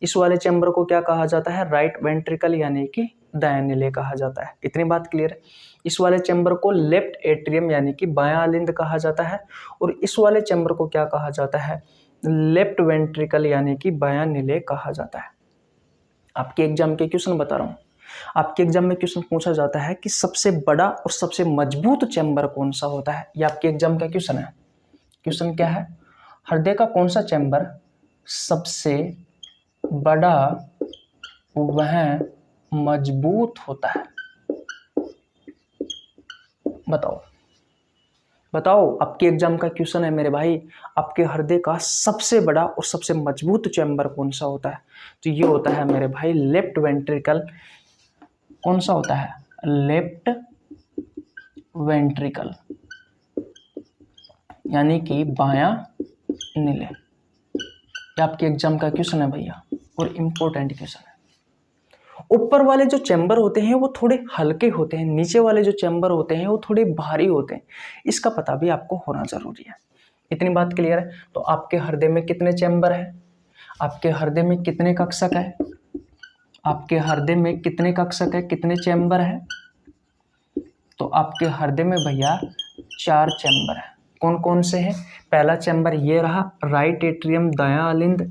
इस वाले चैम्बर को क्या कहा जाता है? राइट वेंट्रिकल, यानी कि दायां निलय कहा जाता है। इतनी बात क्लियर है? इस वाले चैम्बर को लेफ्ट एट्रियम यानी कि बायां आलिंद कहा जाता है और इस वाले चैम्बर को क्या कहा जाता है? लेफ्ट वेंट्रिकल यानी कि बायां निलय कहा जाता है। आपके एग्जाम के क्वेश्चन बता रहा हूं। आपके एग्जाम में क्वेश्चन पूछा जाता है कि सबसे बड़ा और सबसे मजबूत चैम्बर कौन सा होता है? ये आपके एग्जाम का क्वेश्चन है। क्वेश्चन क्या है? हृदय का कौन सा चैम्बर सबसे बड़ा वह मजबूत होता है? बताओ बताओ, आपके एग्जाम का क्वेश्चन है मेरे भाई। आपके हृदय का सबसे बड़ा और सबसे मजबूत चैम्बर कौन सा होता है? तो ये होता है मेरे भाई लेफ्ट वेंट्रिकल। कौन सा होता है? लेफ्ट वेंट्रिकल, यानी कि बायां निलय। ये आपके एग्जाम का क्वेश्चन है भैया और इम्पोर्टेंट क्वेश्चन है। ऊपर वाले जो चैम्बर होते हैं वो थोड़े हल्के होते हैं, नीचे वाले जो चैम्बर होते हैं वो थोड़े भारी होते हैं। इसका पता भी आपको होना जरूरी है। इतनी बात क्लियर है? तो आपके हृदय में कितने चैम्बर है? आपके हृदय में कितने कक्षक है? आपके हृदय में कितने कक्षक है, कितने चैम्बर है? तो आपके हृदय में भैया 4 चैम्बर है। कौन कौन से हैं? पहला चैम्बर ये रहा राइट एट्रियम दायां अलिंद,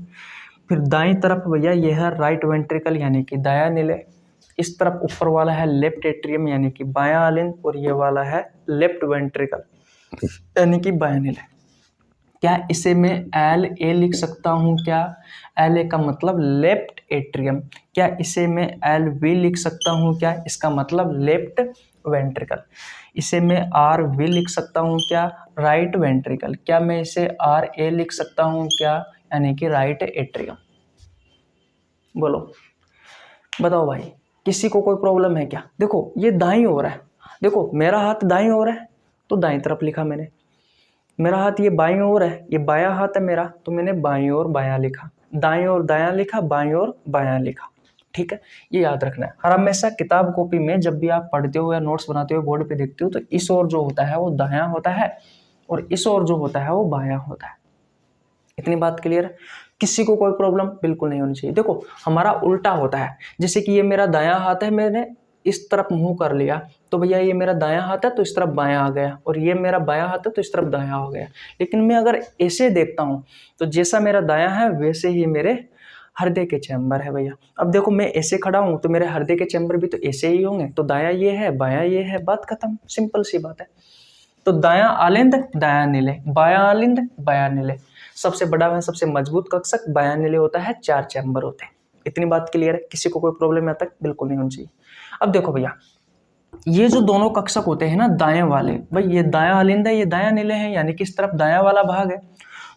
फिर दाईं तरफ भैया ये है राइट वेंट्रिकल यानी कि दायां निले, इस तरफ ऊपर वाला है लेफ्ट एट्रियम यानी कि बायां अलिंद, और ये वाला है लेफ्ट वेंट्रिकल यानी कि बायां निले। क्या इसे मैं एल ए लिख सकता हूँ? क्या एल ए का मतलब लेफ्ट एट्रियम। क्या इसे मैं एल वी लिख सकता हूँ? क्या इसका मतलब लेफ्ट वेंट्रिकल। इसे मैं आर वी लिख सकता हूँ? क्या राइट वेंट्रिकल। क्या मैं इसे आर ए लिख सकता हूँ? क्या यानी कि राइट एट्रियम। बोलो बताओ भाई, किसी को कोई प्रॉब्लम है क्या? देखो ये दाईं ओर है, देखो मेरा हाथ दाईं ओर है तो दाईं तरफ लिखा मैंने, मेरा हाथ ये बाईं ओर है, ये बायां हाथ है मेरा तो मैंने बाईं ओर बायां लिखा, दाईं ओर दायां लिखा, बाईं ओर बायां लिखा। ठीक है, ये याद रखना है। हर हमेशा किताब कॉपी में जब भी आप पढ़ते हो या नोट्स बनाते हो बोर्ड पे देखते हो तो इस ओर जो होता है वो दायां होता है और इस ओर जो होता है वो बायां होता है। इतनी बात क्लियर है? किसी को कोई प्रॉब्लम बिल्कुल नहीं होनी चाहिए। देखो हमारा उल्टा होता है, जैसे कि ये मेरा दायां हाथ है, मैंने इस तरफ मुंह कर लिया तो भैया ये मेरा दायां हाथ है तो इस तरफ बायां आ गया, और ये मेरा बायां हाथ है तो इस तरफ दायां हो गया। लेकिन मैं अगर ऐसे देखता हूं तो जैसा मेरा दायां है वैसे ही मेरे हृदय के चैम्बर है भैया। अब देखो मैं ऐसे खड़ा हूं तो मेरे हृदय के चैम्बर भी तो ऐसे ही होंगे, तो दायां ये है बायां ये है, बात खत्म, सिंपल सी बात है। तो दायां आलिंद दायां निले, बायां आलिंद बायां निले, सबसे बड़ा व सबसे मजबूत कक्षक बायां निले होता है, 4 चैम्बर होते हैं। इतनी बात क्लियर है? किसी को कोई प्रॉब्लम यहाँ तक बिल्कुल नहीं होनी चाहिए। अब देखो भैया ये जो दोनों कक्षक होते हैं ना दाएं वाले, भाई ये दायां आलिंद है ये दायां निले हैं यानी कि इस तरफ दायां वाला भाग है,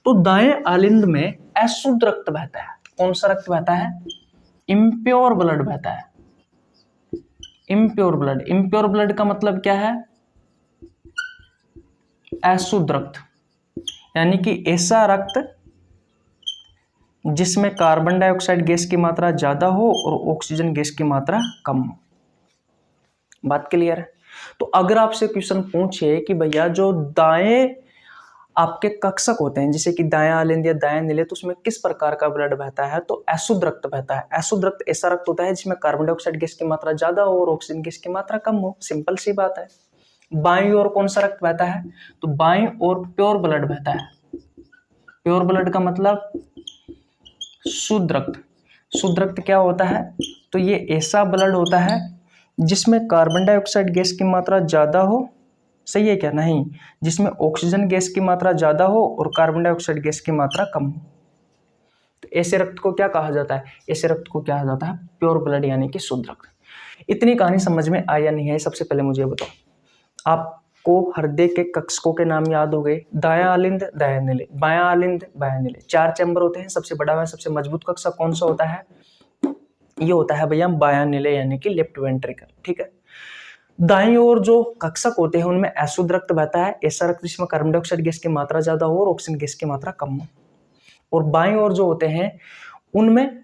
तो दाएं आलिंद में अशुद्ध रक्त बहता है। कौन सा रक्त बहता है? इम्प्योर ब्लड बहता है। इम्प्योर ब्लड, इम्प्योर ब्लड का मतलब क्या है? अशुद्ध रक्त, यानी कि ऐसा रक्त जिसमें कार्बन डाइऑक्साइड गैस की मात्रा ज्यादा हो और ऑक्सीजन गैस की मात्रा कम हो। बात क्लियर है? तो अगर आपसे क्वेश्चन पूछे कि भैया जो दाएं आपके कक्षक होते हैं जैसे कि दायां आलिंद या दायां निले, तो उसमें किस प्रकार का ब्लड बहता है? तो अशुद्ध रक्त बहता है। अशुद्ध रक्त ऐसा रक्त होता है जिसमें कार्बन डाइऑक्साइड गैस की मात्रा ज्यादा हो और ऑक्सीजन गैस की मात्रा कम हो, सिंपल सी बात है। बाईं ओर कौन सा रक्त बहता है? तो बाईं ओर प्योर ब्लड बहता है। प्योर ब्लड का मतलब शुद्ध रक्त। शुद्ध रक्त क्या होता है? तो ये ऐसा ब्लड होता है जिसमें कार्बन डाइऑक्साइड गैस की मात्रा ज्यादा हो, सही है क्या? नहीं, जिसमें ऑक्सीजन गैस की मात्रा ज्यादा हो और कार्बन डाइऑक्साइड गैस की मात्रा कम हो। तो ऐसे रक्त को क्या कहा जाता है? ऐसे रक्त को क्या कहा जाता है? प्योर ब्लड यानी कि शुद्ध रक्त। इतनी कहानी समझ में आई या नहीं आई? सबसे पहले मुझे बताओ, आपको हृदय के कक्षकों के नाम याद हो गए? दायां आलिंद दायां निले, बायां आलिंद बायां निले, 4 चैम्बर होते हैं। सबसे बड़ा व सबसे मजबूत कक्षक कौन सा होता है? ये होता है भैया बायां निले यानी कि लेफ्ट वेंट्रिकल। ठीक है, दाईं ओर जो कक्षक होते हैं उनमें अशुद्ध रक्त बहता है, ऐसा रक्त जिसमें कार्बन डाइऑक्साइड गैस की मात्रा ज्यादा हो और ऑक्सीजन गैस की मात्रा कम हो। और बाईं ओर जो होते हैं उनमें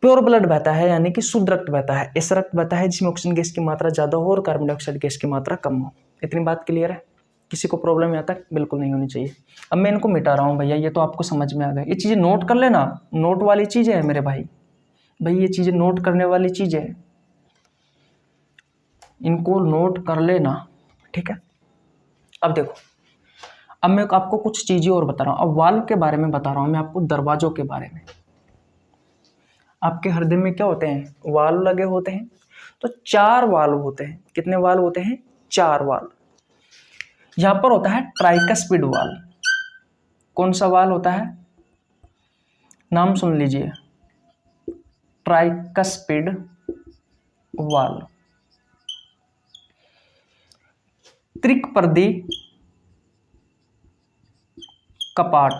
प्योर ब्लड बहता है यानी कि शुद्ध रक्त बहता है, ऐसा रक्त बहता है जिसमें ऑक्सीजन गैस की मात्रा ज्यादा हो और कार्बन डाइऑक्साइड गैस की मात्रा कम हो। इतनी बात क्लियर है? किसी को प्रॉब्लम यहाँ तक बिल्कुल नहीं होनी चाहिए। अब मैं इनको मिटा रहा हूँ भैया, ये तो आपको समझ में आ गया। ये चीजें नोट कर लेना, नोट वाली चीजें है मेरे भाई, ये चीजें नोट करने वाली चीजें है, इनको नोट कर लेना। ठीक है, अब देखो, अब मैं आपको कुछ चीजें और बता रहा हूं। अब वाल्व के बारे में बता रहा हूं मैं आपको, दरवाजों के बारे में। आपके हृदय में क्या होते हैं? वाल्व लगे होते हैं। तो 4 वाल्व होते हैं। कितने वाल्व होते हैं? 4 वाल्व। यहां पर होता है ट्राइकस्पिड वाल्व। कौन सा वाल्व होता है? नाम सुन लीजिए, ट्राइकस्पिड वाल्व। त्रिकपर्दी कपाट,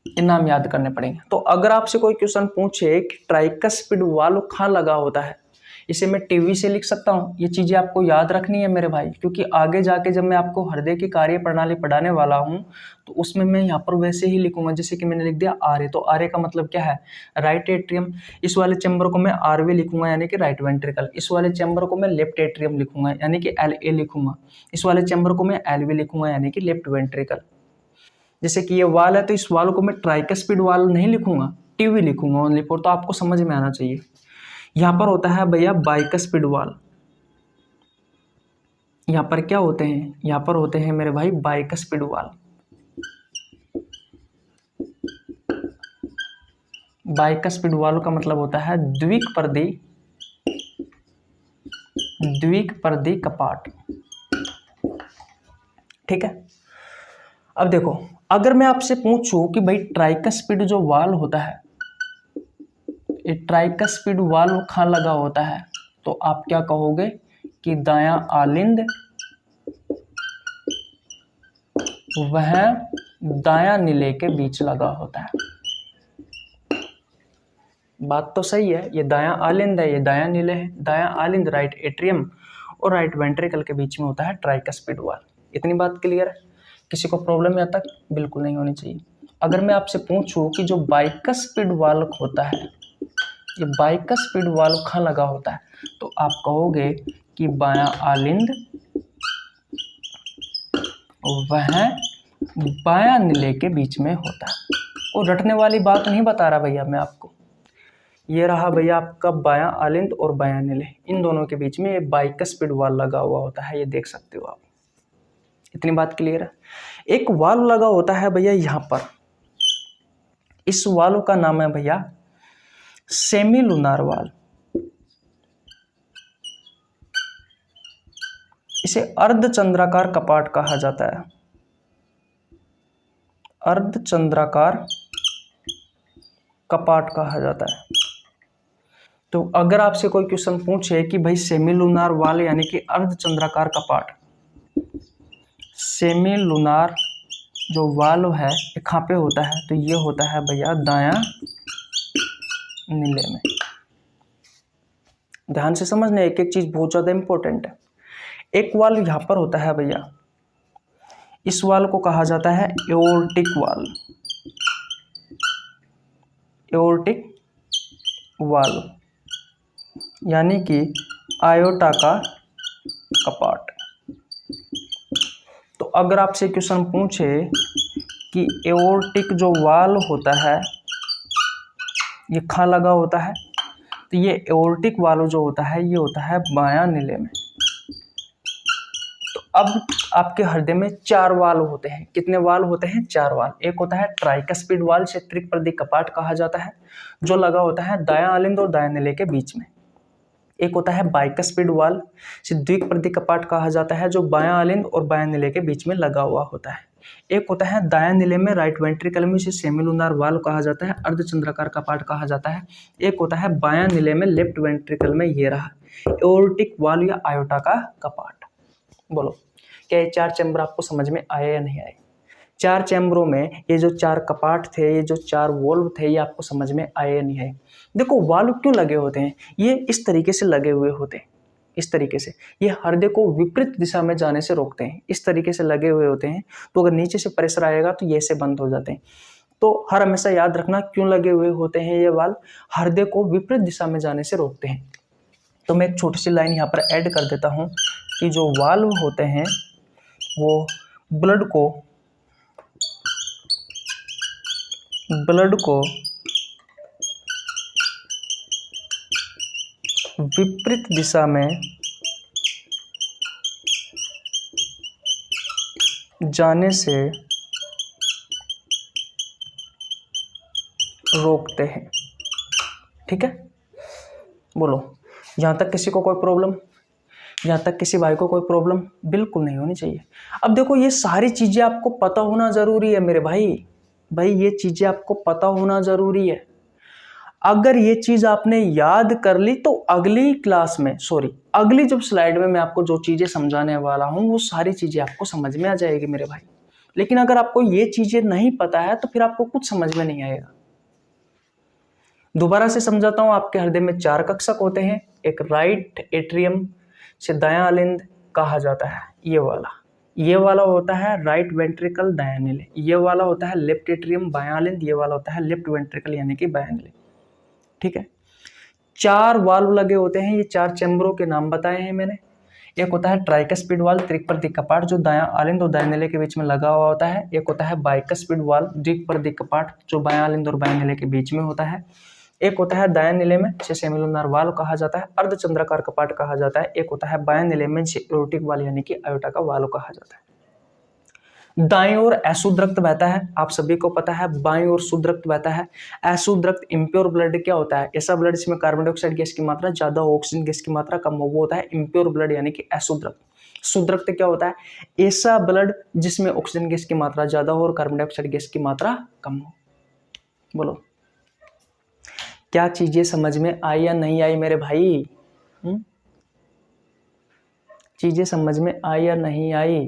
ये नाम याद करने पड़ेंगे। तो अगर आपसे कोई क्वेश्चन पूछे कि ट्राइकस्पिड वाल्व कहाँ लगा होता है, इसे मैं टीवी से लिख सकता हूँ। ये चीजें आपको याद रखनी है मेरे भाई, क्योंकि आगे जाके जब मैं आपको हृदय की कार्य प्रणाली पढ़ाने वाला हूँ तो उसमें मैं यहाँ पर वैसे ही लिखूंगा जैसे कि मैंने लिख दिया आरए। तो आरए का मतलब क्या है? Right atrium. इस वाले चैम्बर को मैं आरवी लिखूंगा यानी कि राइट वेंट्रिकल। इस वाले चैम्बर को मैं लेफ्ट एट्रियम लिखूंगा यानी कि एलए लिखूंगा। इस वाले चैम्बर को मैं एलवी लिखूंगा यानी कि लेफ्ट वेंट्रिकल। जैसे कि ये वाल है तो इस वाल को मैं ट्राइकस्पिड वाल नहीं लिखूंगा, टीवी लिखूंगा ओनली फॉर। तो आपको समझ में आना चाहिए। यहां पर होता है भैया बाइकस्पिड वाल। यहाँ पर क्या होते हैं, यहाँ पर होते हैं मेरे भाई बाइकस्पिड वाल्व। बाइकस्पिड वाल्व का मतलब होता है द्विक कपाट। ठीक है। अब देखो, अगर मैं आपसे पूछूं कि भाई ट्राइकस्पिड जो वाल्व होता है, ये ट्राइकस्पिड वाल्व कहाँ लगा होता है, तो आप क्या कहोगे कि दायां आलिंद वह दायां निले के बीच लगा होता है। बात तो सही है, ये दायां आलिंद है, ये दायां निले है। दायां आलिंद राइट एट्रियम और राइट वेंट्रिकल के बीच में होता है ट्राइकस्पिड वाल्व। इतनी बात क्लियर है? किसी को प्रॉब्लम यहाँ तक? बिल्कुल नहीं होनी चाहिए। अगर मैं आपसे पूछूं कि जो बाइकस्पिड वाल्व होता है, ये बाइकस्पिड वाल्व कहाँ लगा होता है, तो आप कहोगे कि बायां आलिंद वह बायां निले के बीच में होता है। और रटने वाली बात नहीं बता रहा भैया मैं आपको, ये रहा भैया आपका बायां आलिंद और बायां निले, इन दोनों के बीच में ये बाइकस्पिड वाल्व लगा हुआ होता है, ये देख सकते हो आप। इतनी बात क्लियर है? एक वाल्व लगा होता है भैया यहाँ पर, इस वाल्व का नाम है भैया सेमी लूनार वाल्व। इसे अर्धचंद्राकार कपाट कहा जाता है, अर्धचंद्राकार कपाट कहा जाता है। तो अगर आपसे कोई क्वेश्चन पूछे कि भाई सेमी लूनार वाल्व यानी कि अर्धचंद्राकार कपाट, सेमी लूनार जो वाल्व है ये कहाँ पे होता है, तो ये होता है भैया दायां नीले में। ध्यान से समझना, एक एक चीज बहुत ज्यादा इंपॉर्टेंट है। एक वाल्व यहां पर होता है भैया, इस वाल्व को कहा जाता है एओर्टिक वाल्व, एओर्टिक वाल्व यानी कि आयोटा का कपाट। तो अगर आपसे क्वेश्चन पूछे कि एओर्टिक जो वाल्व होता है ये कहाँ लगा होता है, तो ये एओर्टिक वाल्व जो होता है ये होता है बायां नीले में। तो अब आपके हृदय में 4 वाल्व होते हैं। कितने वाल्व होते हैं? 4 वाल्व। एक होता है ट्राइकस्पिड वाल्व, से त्रिक कपाट कहा जाता है, जो लगा होता है दायां आलिंद और दायां नीले के बीच में। एक होता है बाइकस्पिड वाल्व, से द्विक कपाट कहा जाता है, जो बायां आलिंद और बायां नीले के बीच में लगा हुआ होता है। एक होता है दायां नीले में राइट वेंट्रिकल में, इसे सेमिलुनार वाल्व कहा जाता है, अर्धचंद्राकार कपाट कहा जाता है। एक होता है बायां नीले में लेफ्ट वेंट्रिकल में, ये रहा एओर्टिक वाल्व या आयोटा का कपाट। बोलो क्या ये 4 चैम्बर आपको समझ में आए या नहीं आए? 4 चैम्बरों में ये जो 4 कपाट थे, ये जो 4 वॉल्व थे, ये आपको समझ में आए या नहीं आए? देखो वाल्व क्यों लगे होते हैं, ये इस तरीके से लगे हुए होते हैं, इस तरीके से ये हृदय को विपरीत दिशा में जाने से रोकते हैं, इस तरीके से लगे हुए होते हैं। तो अगर नीचे से प्रेशर आएगा तो ये से बंद हो जाते हैं। तो हर हमेशा याद रखना क्यों लगे हुए होते हैं ये वाल्व, हृदय को विपरीत दिशा में जाने से रोकते हैं। तो मैं एक छोटी सी लाइन यहाँ पर ऐड कर देता हूँ कि जो वाल्व होते हैं वो ब्लड को विपरीत दिशा में जाने से रोकते हैं। ठीक है, बोलो यहां तक किसी को कोई प्रॉब्लम? यहां तक किसी भाई को कोई प्रॉब्लम? बिल्कुल नहीं होनी चाहिए। अब देखो ये सारी चीजें आपको पता होना जरूरी है मेरे भाई, ये चीजें आपको पता होना जरूरी है। अगर ये चीज आपने याद कर ली तो अगली क्लास में, अगली जब स्लाइड में मैं आपको जो चीजें समझाने वाला हूं वो सारी चीजें आपको समझ में आ जाएगी मेरे भाई। लेकिन अगर आपको ये चीजें नहीं पता है तो फिर आपको कुछ समझ में नहीं आएगा। दोबारा से समझाता हूं, आपके हृदय में 4 कक्षक होते हैं। एक राइट एट्रियम से दायां आलिंद कहा जाता है, ये वाला होता है राइट वेंट्रिकल दायां नीले, ये वाला होता है लेफ्ट एट्रियम बायां आलिंद, ये वाला होता है लेफ्ट वेंट्रिकल यानी कि बायां नीले। ठीक है, 4 वाल्व लगे होते हैं, ये 4 चैम्बरों के नाम बताए हैं मैंने। एक होता है ट्राइकस्पिड वाल्व, त्रिक कपाट, जो दायां आलिंद और दायां नीले के बीच में लगा हुआ होता है। एक होता है बाइकस्पिड वाल्व, द्विक कपाट, जो बायां आलिंद और बायां नीले के बीच में होता है। एक होता है दायां निलेमन जिसे सेमिलुनर वाल्व कहा जाता है, अर्धचंद्राकार कपाट कहा जाता है। एक होता है बायां निलेमन जिसे एओर्टिक वाल्व यानी कि आयोटा का वाल्व कहा जाता है। दाईं ओर अशुद्ध रक्त बहता है, आप सभी को पता है। बाईं ओर शुद्ध रक्त बहता है। अशुद्ध रक्त इम्प्योर ब्लड क्या होता है? ऐसा ब्लड जिसमें कार्बन डाइऑक्साइड गैस की मात्रा ज्यादा, ऑक्सीजन गैस की मात्रा कम हो, वो होता है इम्प्योर ब्लड यानी कि अशुद्ध रक्त। शुद्ध रक्त क्या होता है? ऐसा ब्लड जिसमें ऑक्सीजन गैस की मात्रा ज्यादा हो और कार्बन डाइऑक्साइड गैस की मात्रा कम हो। बोलो क्या चीजें समझ में आई या नहीं आई मेरे भाई? चीजें समझ में आई या नहीं आई?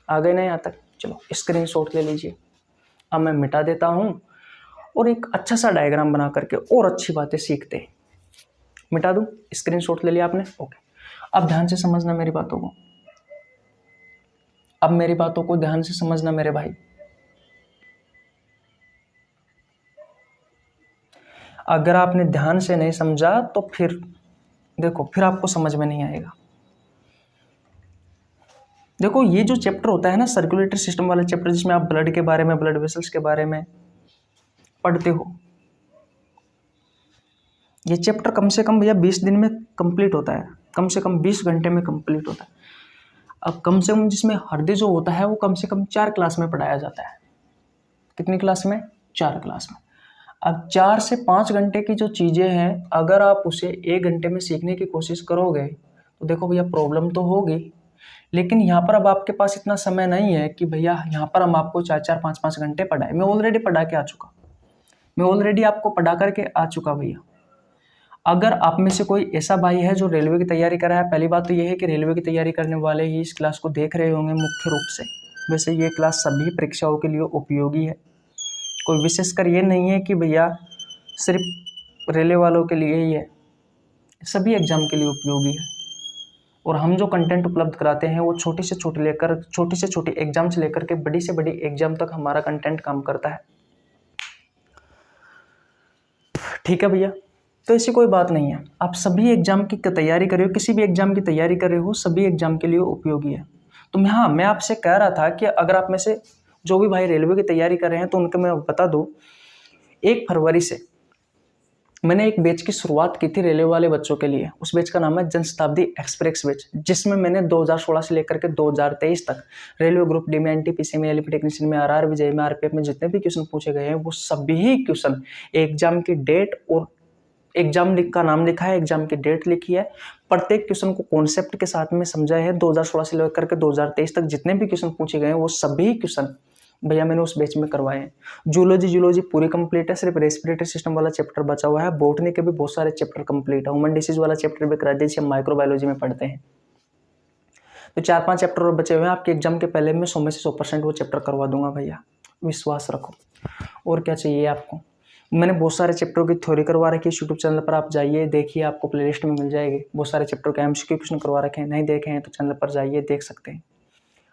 आ गए ना यहाँ तक? चलो स्क्रीनशॉट ले लीजिए। अब मैं मिटा देता हूं और एक अच्छा सा डायग्राम बना करके और अच्छी बातें सीखते हैं। मिटा दूं? स्क्रीनशॉट ले लिया आपने? ओके। अब ध्यान से समझना मेरी बातों को, अब मेरी बातों को ध्यान से समझना मेरे भाई। अगर आपने ध्यान से नहीं समझा तो फिर देखो, फिर आपको समझ में नहीं आएगा। देखो ये जो चैप्टर होता है ना, सर्कुलेटरी सिस्टम वाला चैप्टर, जिसमें आप ब्लड के बारे में, ब्लड वेसल्स के बारे में पढ़ते हो, ये चैप्टर कम से कम भैया 20 दिन में कंप्लीट होता है, कम से कम 20 घंटे में कंप्लीट होता है। अब कम से कम जिसमें हृदय जो होता है वो कम से कम 4 क्लास में पढ़ाया जाता है। कितनी क्लास में? 4 क्लास में। अब 4 से 5 घंटे की जो चीज़ें हैं, अगर आप उसे 1 घंटे में सीखने की कोशिश करोगे तो देखो भैया प्रॉब्लम तो होगी। लेकिन यहाँ पर अब आपके पास इतना समय नहीं है कि भैया यहाँ पर हम आपको 4-4, 5-5 घंटे पढ़ाएं। मैं ऑलरेडी पढ़ा के आ चुका, मैं ऑलरेडी आपको पढ़ा करके आ चुका भैया। अगर आप में से कोई ऐसा भाई है जो रेलवे की तैयारी कर रहा है, पहली बात तो ये है कि रेलवे की तैयारी करने वाले ही इस क्लास को देख रहे होंगे मुख्य रूप से। वैसे ये क्लास सभी परीक्षाओं के लिए उपयोगी है, कोई विशेषकर ये नहीं है कि भैया सिर्फ रेलवे वालों के लिए ही है, सभी एग्जाम के लिए उपयोगी है। और हम जो कंटेंट उपलब्ध कराते हैं वो छोटी से छोटी एग्जाम से लेकर के बड़ी से बड़ी एग्जाम तक हमारा कंटेंट काम करता है। ठीक है भैया, तो ऐसी कोई बात नहीं है। आप सभी एग्जाम की तैयारी कर रहे हो, किसी भी एग्जाम की तैयारी कर रहे हो, सभी एग्जाम के लिए उपयोगी है। तो मैं आपसे कह रहा था कि अगर आप में से जो भी भाई रेलवे की तैयारी कर रहे हैं तो उनको मैं बता दूं, 1 फरवरी से मैंने एक बैच की शुरुआत की थी रेलवे वाले बच्चों के लिए। उस बैच का नाम है जनशताब्दी एक्सप्रेस बैच, जिसमें मैंने 2016 से लेकर के 2023 तक रेलवे ग्रुप डी में, एनटीपीसी में, एलपी टेक्नीशियन में, आरआर विजय में, आरपीएफ में जितने भी क्वेश्चन पूछे गए हैं वो सभी क्वेश्चन, एग्जाम की डेट और एग्जाम का नाम लिखा है, एग्जाम की डेट लिखी है, प्रत्येक क्वेश्चन को कॉन्सेप्ट के साथ में समझाया है। 2016 से लेकर के 2023 तक जितने भी क्वेश्चन पूछे गए हैं वो सभी क्वेश्चन भैया मैंने उस बैच में करवाए हैं। जूलॉजी पूरी कंप्लीट है, सिर्फ रेस्पिरेटरी सिस्टम वाला चैप्टर बचा हुआ है। बॉटनी के भी बहुत सारे चैप्टर कंप्लीट है, ह्यूमन डिसीज वाला चैप्टर भी करा दीजिए, हम माइक्रोबायोलॉजी में पढ़ते हैं। तो 4-5 चैप्टर और बचे हुए हैं, आपके एग्जाम के पहले मैं 100 में से 100% वो चैप्टर करवा दूंगा भैया, विश्वास रखो। और क्या चाहिए आपको? मैंने बहुत सारे चैप्टरों की थ्योरी करवा रखी है, यूट्यूब चैनल पर आप जाइए देखिए, आपको प्लेलिस्ट में मिल जाएगी। बहुत सारे चैप्टरों के एमसीक्यू क्वेश्चन करवा रखे हैं, नहीं देखे हैं तो चैनल पर जाइए देख सकते हैं।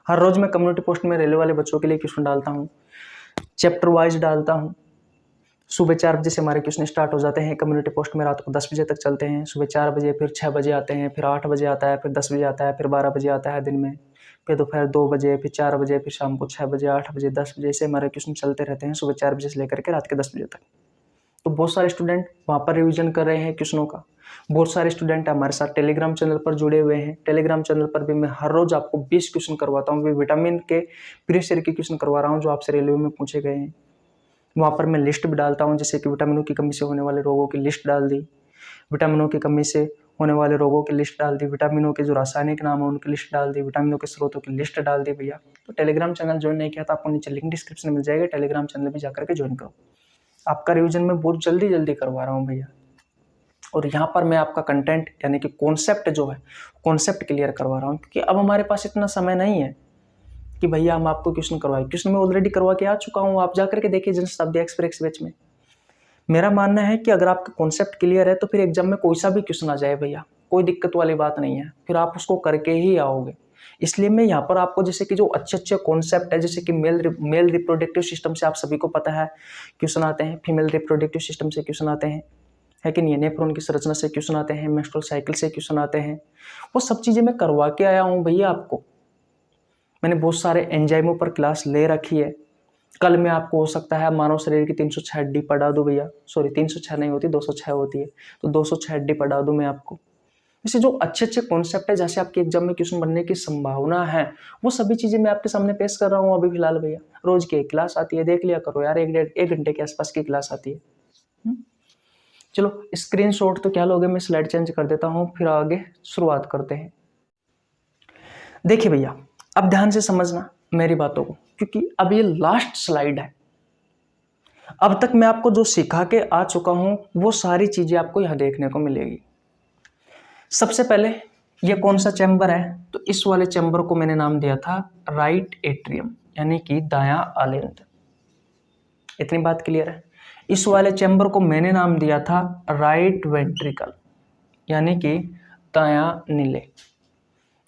हर रोज मैं कम्युनिटी पोस्ट में रेलवे वाले बच्चों के लिए क्वेश्चन डालता हूँ, चैप्टर वाइज डालता हूँ। सुबह 4 बजे से हमारे क्वेश्चन स्टार्ट हो जाते हैं कम्युनिटी पोस्ट में, रात को 10 बजे तक चलते हैं। सुबह 4 बजे, फिर 6 बजे आते हैं, फिर 8 बजे आता है, फिर 10 बजे आता है, फिर 12 बजे आता है दिन में, फिर दोपहर 2 बजे, फिर 4 बजे, फिर शाम को 6 बजे, 8 बजे, 10 बजे से हमारे क्वेश्चन चलते रहते हैं, सुबह 4 बजे से लेकर के रात के 10 बजे तक। तो बहुत सारे स्टूडेंट वहाँ पर रिवीजन कर रहे हैं क्वेश्चनों का। बहुत सारे स्टूडेंट हमारे साथ टेलीग्राम चैनल पर जुड़े हुए हैं। टेलीग्राम चैनल पर भी मैं हर रोज आपको 20 क्वेश्चन करवाता हूँ। विटामिन के प्रीवियस ईयर के क्वेश्चन करवा रहा हूँ जो आपसे रेलवे में पूछे गए हैं। वहाँ पर मैं लिस्ट भी डालता हूँ, जैसे कि विटामिनों की कमी से होने वाले रोगों की लिस्ट डाल दी, विटामिनों की कमी से होने वाले रोगों की लिस्ट डाल दी, विटामिनों के जो रासायनिक नाम है उनकी लिस्ट डाल दी, विटामिनों के स्रोतों की लिस्ट डाल दी भैया। तो टेलीग्राम चैनल ज्वाइन नहीं किया तो आपको नीचे लिंक डिस्क्रिप्शन में मिल जाएगा, टेलीग्राम चैनल भी जाकर के ज्वाइन करो। आपका रिवीजन मैं बहुत जल्दी करवा रहा हूँ भैया। और यहाँ पर मैं आपका कंटेंट यानी कि कॉन्सेप्ट जो है, कॉन्सेप्ट क्लियर करवा रहा हूँ, क्योंकि अब हमारे पास इतना समय नहीं है कि भैया हम आपको क्वेश्चन करवाए। क्वेश्चन मैं ऑलरेडी करवा के आ चुका हूँ, आप जाकर के देखिए जनशताब्दी एक्सप्रेस बैच में। मेरा मानना है कि अगर आपका कॉन्सेप्ट क्लियर है तो फिर एग्जाम में कोई सा भी क्वेश्चन आ जाए भैया, कोई दिक्कत वाली बात नहीं है, फिर आप उसको करके ही आओगे। इसलिए मैं यहाँ पर आपको जैसे कि जो अच्छे कॉन्सेप्ट है, जैसे कि मेल रिप्रोडक्टिव सिस्टम से आप सभी को पता है क्वेश्चन आते हैं, फीमेल रिप्रोडक्टिव सिस्टम से क्वेश्चन आते हैं, है कि नहीं, नेफ्रॉन की संरचना से क्वेश्चन आते हैं, मेंस्ट्रुअल साइकिल से क्वेश्चन आते हैं, वो सब चीज़ें मैं करवा के आया हूँ भैया आपको। मैंने बहुत सारे एंजाइमों पर क्लास ले रखी है, कल में आपको हो सकता है मानव शरीर की 306 हड्डी पढ़ा दूं भैया, सॉरी 306 नहीं होती, 206 होती है, तो 206 हड्डी पढ़ा दूं मैं आपको। वैसे जो अच्छे अच्छे कॉन्सेप्ट है, जैसे आपके एग्जाम में क्वेश्चन बनने की संभावना है, वो सभी चीजें मैं आपके सामने पेश कर रहा हूँ अभी फिलहाल भैया। रोज की एक क्लास आती है, देख लिया करो यार, एक घंटे के आसपास की क्लास आती है। चलो स्क्रीनशॉट तो क्या लोगे, मैं स्लाइड चेंज कर देता हूँ, फिर आगे शुरुआत करते हैं। देखिए भैया, अब ध्यान से समझना मेरी बातों को, क्योंकि अब ये लास्ट स्लाइड है। अब तक मैं आपको जो सिखा के आ चुका हूं वो सारी चीजें आपको यहां देखने को मिलेगी। सबसे पहले ये कौन सा चैम्बर है, तो इस वाले चैम्बर को मैंने नाम दिया था राइट एट्रियम, यानी कि दायां आलिंद। इतनी बात क्लियर है। इस वाले चैम्बर को मैंने नाम दिया था राइट वेंट्रिकल, यानी कि दायां नीले।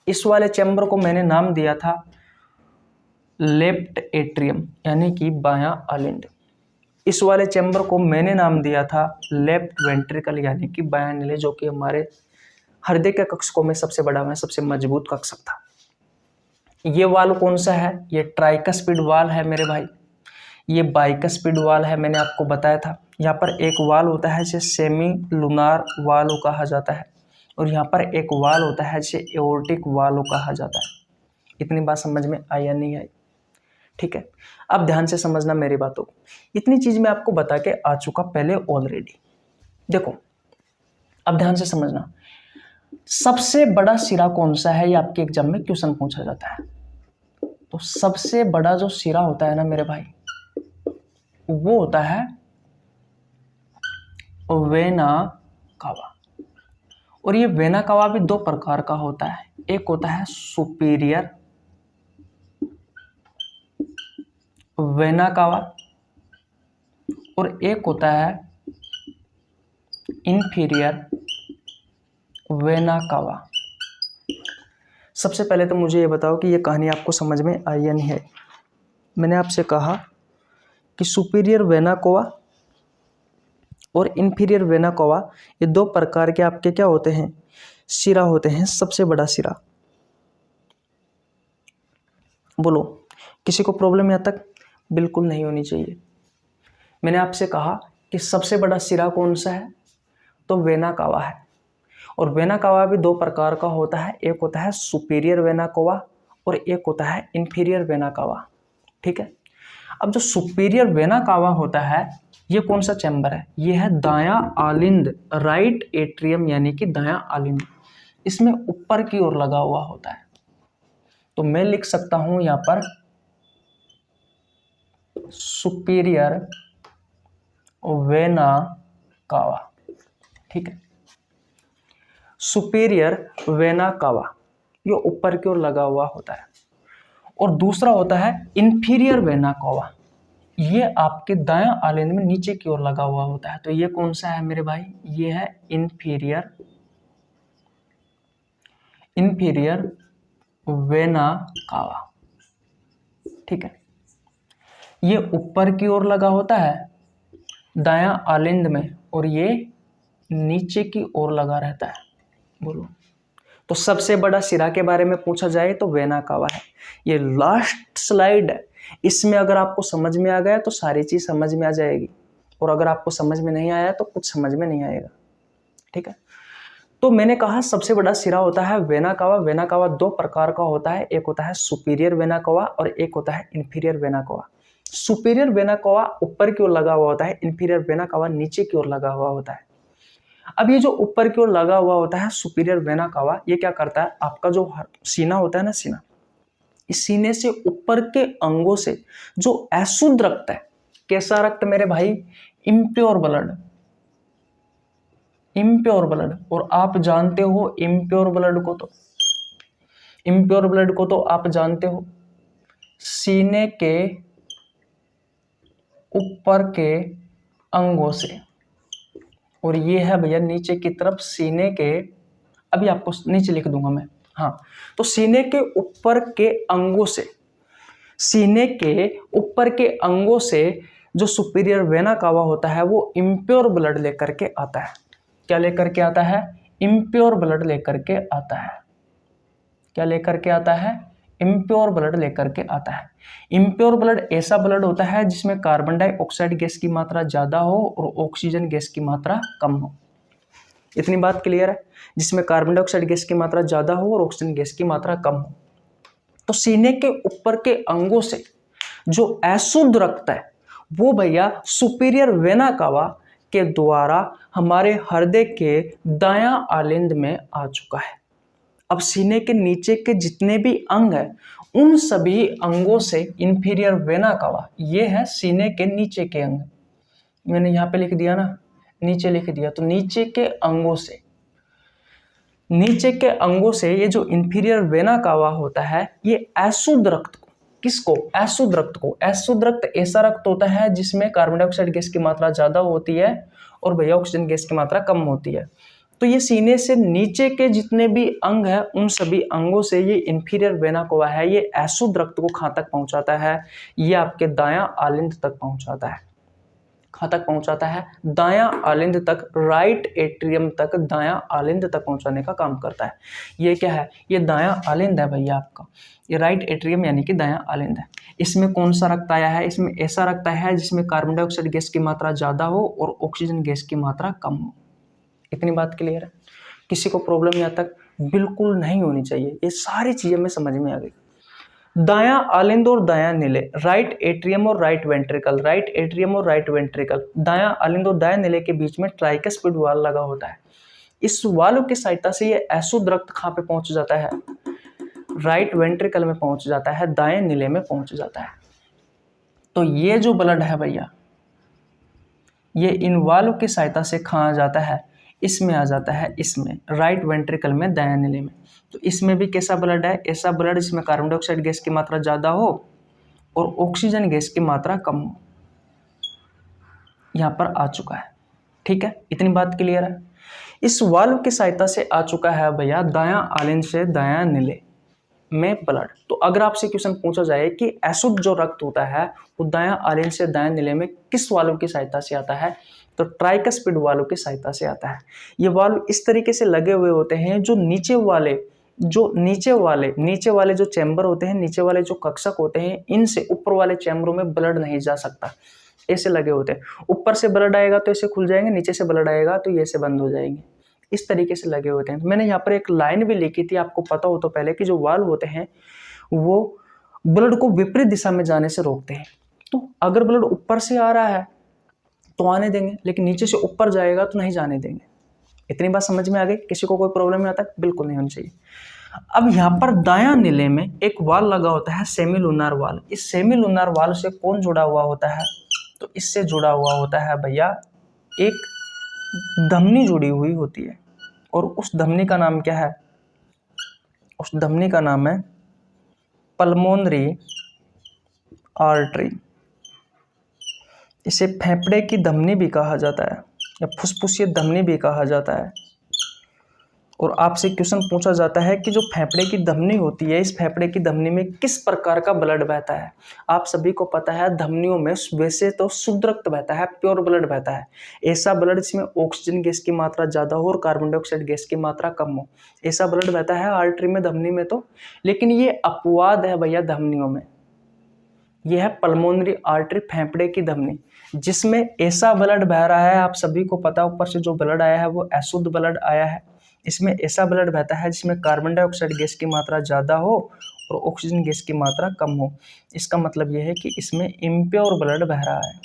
इस वाले चैम्बर को मैंने नाम दिया था लेफ्ट एट्रियम, यानी कि बायां आलिंद। इस वाले चैम्बर को मैंने नाम दिया था लेफ्ट वेंट्रिकल, यानी कि बायां नीले, जो कि हमारे हृदय के कक्षकों में सबसे बड़ा में सबसे मजबूत कक्षक था। ये वाल कौन सा है, ये ट्राइकस्पिड वाल है मेरे भाई। ये बाइकस्पिड वाल है, मैंने आपको बताया था। यहाँ पर एक वाल होता है जिसे सेमी लूनार वाल्व कहा जाता है, और यहाँ पर एक वाल होता है जिसे एओर्टिक वाल्व कहा जाता है। इतनी बात समझ में आई या नहीं आई? ठीक है, अब ध्यान से समझना मेरी बातों को। इतनी चीज मैं आपको बता के आ चुका पहले ऑलरेडी। देखो अब ध्यान से समझना, सबसे बड़ा सिरा कौन सा है, ये आपके एग्जाम में क्वेश्चन पूछा जाता है। तो सबसे बड़ा जो सिरा होता है ना मेरे भाई, वो होता है वेना कावा। और ये वेना कावा भी दो प्रकार का होता है, एक होता है सुपीरियर वेना कावा और एक होता है इंफीरियर वेना कावा। सबसे पहले तो मुझे ये बताओ कि ये कहानी आपको समझ में आई या नहीं है। मैंने आपसे कहा कि सुपीरियर वेना कावा और इंफीरियर वेना कावा, ये दो प्रकार के आपके क्या होते हैं, सिरा होते हैं। सबसे बड़ा सिरा, बोलो किसी को प्रॉब्लम यहाँ तक? बिल्कुल नहीं होनी चाहिए। मैंने आपसे कहा कि सबसे बड़ा सिरा कौन सा है, तो वेना कावा है। और वेना कावा भी दो प्रकार का होता है, एक होता है सुपीरियर वेना कावा और एक होता है इंफीरियर वेना कावा। ठीक है, अब जो सुपीरियर वेना कावा होता है, ये कौन सा चैम्बर है, ये है दायां आलिंद, राइट एट्रियम, यानी कि दायां आलिंद। इसमें ऊपर की ओर लगा हुआ होता है। तो मैं लिख सकता हूं यहां पर सुपीरियर वेना कावा। ठीक है, सुपीरियर वेना कावा ये ऊपर की ओर लगा हुआ होता है। और दूसरा होता है इंफीरियर वेना कावा, ये आपके दायां आलिंद में नीचे की ओर लगा हुआ होता है। तो ये कौन सा है मेरे भाई, ये है इंफीरियर वेना कावा। ठीक है, ये ऊपर की ओर लगा होता है दायां आलिंद में और ये नीचे की ओर लगा रहता है। बोलो, तो सबसे बड़ा सिरा के बारे में पूछा जाए तो वेना कावा है। ये लास्ट स्लाइड है, इसमें अगर आपको समझ में आ गया तो सारी चीज समझ में आ जाएगी, और अगर आपको समझ में नहीं आया तो कुछ समझ में नहीं आएगा। ठीक है, तो मैंने कहा सबसे बड़ा सिरा होता है वेना कावा। वेना कावा दो प्रकार का होता है, एक होता है सुपीरियर वेना कावा और एक होता है inferior vena cava. Superior vena cava ऊपर की ओर लगा हुआ होता है, इंफीरियर वेना कावा नीचे की ओर लगा हुआ होता है। अब ये जो ऊपर की ओर लगा हुआ होता है सुपीरियर वेना कावा, ये क्या करता है, आपका जो सीना होता है ना, सीना, इस सीने से ऊपर के अंगों से जो अशुद्ध रक्त है, कैसा रक्त मेरे भाई, इम्प्योर ब्लड, इम्प्योर ब्लड। और आप जानते हो इम्प्योर ब्लड को, तो इम्प्योर ब्लड को तो आप जानते हो, सीने के ऊपर के अंगों से, और ये है भैया नीचे की तरफ सीने के, अभी आपको नीचे लिख दूंगा मैं, हाँ, तो सीने के ऊपर के अंगों से, सीने के ऊपर के अंगों से जो सुपीरियर वेना कावा होता है वो इम्प्योर ब्लड लेकर के आता है। क्या लेकर के आता है, इम्प्योर ब्लड लेकर के आता है। क्या लेकर के आता है, इम्प्योर ब्लड लेकर के आता है। इम्प्योर ब्लड ऐसा ब्लड होता है जिसमें कार्बन डाइऑक्साइड गैस की मात्रा ज़्यादा हो और ऑक्सीजन गैस की मात्रा कम हो। इतनी बात क्लियर है? जिसमें कार्बन डाइऑक्साइड गैस की मात्रा ज़्यादा हो और ऑक्सीजन गैस की मात्रा कम हो। तो सीने के ऊपर के अंगों से जो अशुद्ध रक्त है वो भैया सुपीरियर वेना कावा के द्वारा हमारे हृदय के दायां आलिंद में आ चुका है। अब सीने के नीचे के जितने भी अंग हैं उन सभी अंगों से इंफीरियर वेना कावा, ये है सीने के नीचे के अंग। मैंने यहाँ पे लिख दिया ना, नीचे लिख दिया, तो नीचे के अंगों से ये जो इंफीरियर वेना कावा होता है ये अशुद्ध रक्त को, किसको? अशुद्ध रक्त को। अशुद्ध रक्त ऐसा रक्त होता है जिसमें कार्बन डाइऑक्साइड गैस की मात्रा ज़्यादा होती है और भैया ऑक्सीजन गैस की मात्रा कम होती है। तो ये सीने से नीचे के जितने भी अंग हैं उन सभी अंगों से ये इंफीरियर वेना कावा है, ये अशुद्ध रक्त को कहाँ तक पहुँचाता है? ये आपके दायां आलिंद तक पहुँचाता है। कहाँ तक पहुँचाता है? दायां आलिंद तक, राइट एट्रियम तक, दायां आलिंद तक पहुँचाने का काम करता है। ये क्या है? ये दायां आलिंद है भैया आपका, ये राइट एट्रियम यानी कि दायां आलिंद है। इसमें कौन सा रक्त आया है? इसमें ऐसा रक्त आया है जिसमें कार्बन डाइऑक्साइड गैस की मात्रा ज़्यादा हो और ऑक्सीजन गैस की मात्रा कम हो। इतनी बात क्लियर है? किसी को प्रॉब्लम यहाँ तक बिल्कुल नहीं होनी चाहिए। ये सारी चीज़ें में समझ में आ गई। दायां आलिंद और दायां नीले, राइट एट्रियम और राइट वेंट्रिकल, राइट एट्रियम और राइट वेंट्रिकल, दायां आलिंद और दायां नीले के बीच में ट्राइकस्पिड वाल्व लगा होता है। इस वाल्व की सहायता से ये अशुद्ध रक्त कहाँ पे पहुंच जाता है? राइट वेंट्रिकल में पहुंच जाता है, दाएं नीले में पहुंच जाता है। तो ये जो ब्लड है भैया ये इन वाल्व की सहायता से कहाँ जाता है? इसमें आ जाता है, इसमें राइट वेंट्रिकल में, दायां नीले में। तो इसमें भी कैसा ब्लड है? ऐसा ब्लड जिसमें कार्बन डाइऑक्साइड गैस की मात्रा ज़्यादा हो और ऑक्सीजन गैस की मात्रा कम हो, यहाँ पर आ चुका है। ठीक है, इतनी बात क्लियर है? इस वाल्व की सहायता से आ चुका है भैया दायां आलिंद से दायां नीले में ब्लड। तो अगर आपसे क्वेश्चन पूछा जाए कि अशुद्ध जो रक्त होता है वो दायां आलिंद से दायां नीले में किस वाल्व की सहायता से आता है, तो ट्राइकस्पिड वाल्व की सहायता से आता है। ये वाल्व इस तरीके से लगे हुए होते हैं जो नीचे वाले जो चैम्बर होते हैं, नीचे वाले जो कक्षक होते हैं, इनसे ऊपर वाले चैम्बरों में ब्लड नहीं जा सकता। ऐसे लगे होते हैं, ऊपर से ब्लड आएगा तो ऐसे खुल जाएंगे, नीचे से ब्लड आएगा तो ये ऐसे बंद हो जाएंगे। इस तरीके से लगे होते हैं। मैंने यहाँ पर एक लाइन भी लिखी थी, आपको पता हो तो पहले, कि जो वाल्व होते हैं वो ब्लड को विपरीत दिशा में जाने से रोकते हैं। तो अगर ब्लड ऊपर से आ रहा है तो आने देंगे, लेकिन नीचे से ऊपर जाएगा तो नहीं जाने देंगे। इतनी बात समझ में आ गई? किसी को कोई प्रॉब्लम नहीं आता? बिल्कुल नहीं होनी चाहिए। अब यहाँ पर दायां नीले में एक वाल लगा होता है, सेमी लूनार वाल। इस सेमी लूनार वाल से कौन जुड़ा हुआ होता है? तो इससे जुड़ा हुआ होता है भैया एक धमनी जुड़ी हुई होती है, और उस धमनी का नाम क्या है? उस धमनी का नाम है पल्मोनरी आर्टरी। इसे फेफड़े की धमनी भी कहा जाता है या फुसफुसीय धमनी भी कहा जाता है। और आपसे क्वेश्चन पूछा जाता है कि जो फेफड़े की धमनी होती है, इस फेफड़े की धमनी में किस प्रकार का ब्लड बहता है? आप सभी को पता है धमनियों में वैसे तो शुद्ध रक्त बहता है, प्योर ब्लड बहता है। ऐसा ब्लड जिसमें ऑक्सीजन गैस की मात्रा ज़्यादा हो और कार्बन डाइऑक्साइड गैस की मात्रा कम हो, ऐसा ब्लड बहता है आर्टरी में, धमनी में। तो लेकिन ये अपवाद है भैया धमनियों में। यह है पल्मोनरी आर्टरी, फेफड़े की धमनी, जिसमें ऐसा ब्लड बह रहा है। आप सभी को पता, ऊपर से जो ब्लड आया है वो अशुद्ध ब्लड आया है। इसमें ऐसा ब्लड बहता है जिसमें कार्बन डाइऑक्साइड गैस की मात्रा ज़्यादा हो और ऑक्सीजन गैस की मात्रा कम हो। इसका मतलब यह है कि इसमें इम्प्योर ब्लड बह रहा है,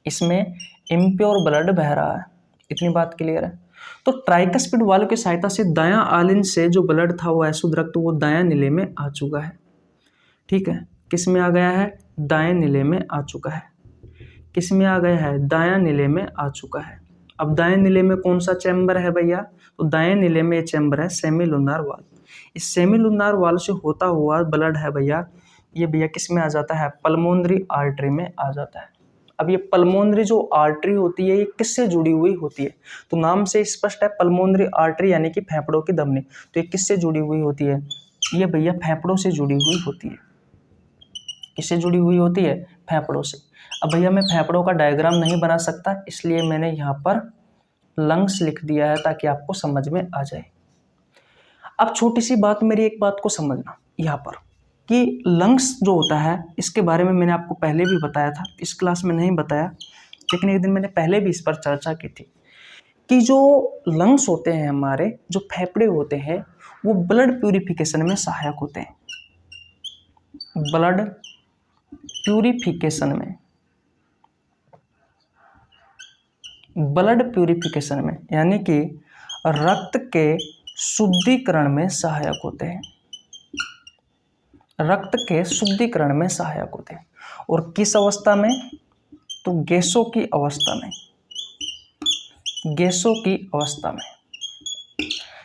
इसमें इम्प्योर ब्लड बह रहा है। इतनी बात क्लियर है? तो ट्राइकस्पिड वाल्व की सहायता से दायां आलिंद से जो ब्लड था वो अशुद्ध रक्त, वो दायां नीले में आ चुका है। ठीक है, किस में आ गया है? दाएं नीले में आ चुका है। किस में आ गया है? दायां नीले में आ चुका है। अब दाएं नीले में कौन सा चैम्बर है भैया? तो दाएं नीले में ये चैम्बर है सेमी लूनार वाल्व। इस सेमी लूनार वाल्व से होता हुआ ब्लड है भैया, ये भैया किस में आ जाता है? पल्मोनरी आर्टरी में आ जाता है। अब ये पल्मोनरी जो आर्टरी होती है ये किससे जुड़ी हुई होती है? तो नाम से स्पष्ट है, पल्मोनरी आर्टरी यानी कि फेफड़ों की धमनी। तो ये किससे जुड़ी हुई होती है? ये भैया फेफड़ों से जुड़ी हुई होती है। किससे जुड़ी हुई होती है? फेफड़ों से। अब भैया मैं फेफड़ों का डायग्राम नहीं बना सकता, इसलिए मैंने यहाँ पर लंग्स लिख दिया है ताकि आपको समझ में आ जाए। अब छोटी सी बात, मेरी एक बात को समझना, यहाँ पर कि लंग्स जो होता है इसके बारे में मैंने आपको पहले भी बताया था, इस क्लास में नहीं बताया, लेकिन एक दिन मैंने पहले भी इस पर चर्चा की थी कि जो लंग्स होते हैं हमारे, जो फेफड़े होते हैं, वो ब्लड प्यूरिफिकेशन में सहायक होते हैं। ब्लड प्यूरिफिकेशन में, ब्लड प्यूरिफिकेशन में यानी कि रक्त के शुद्धिकरण में सहायक होते हैं, रक्त के शुद्धिकरण में सहायक होते हैं। और किस अवस्था में? तो गैसों की अवस्था में, गैसों की अवस्था में।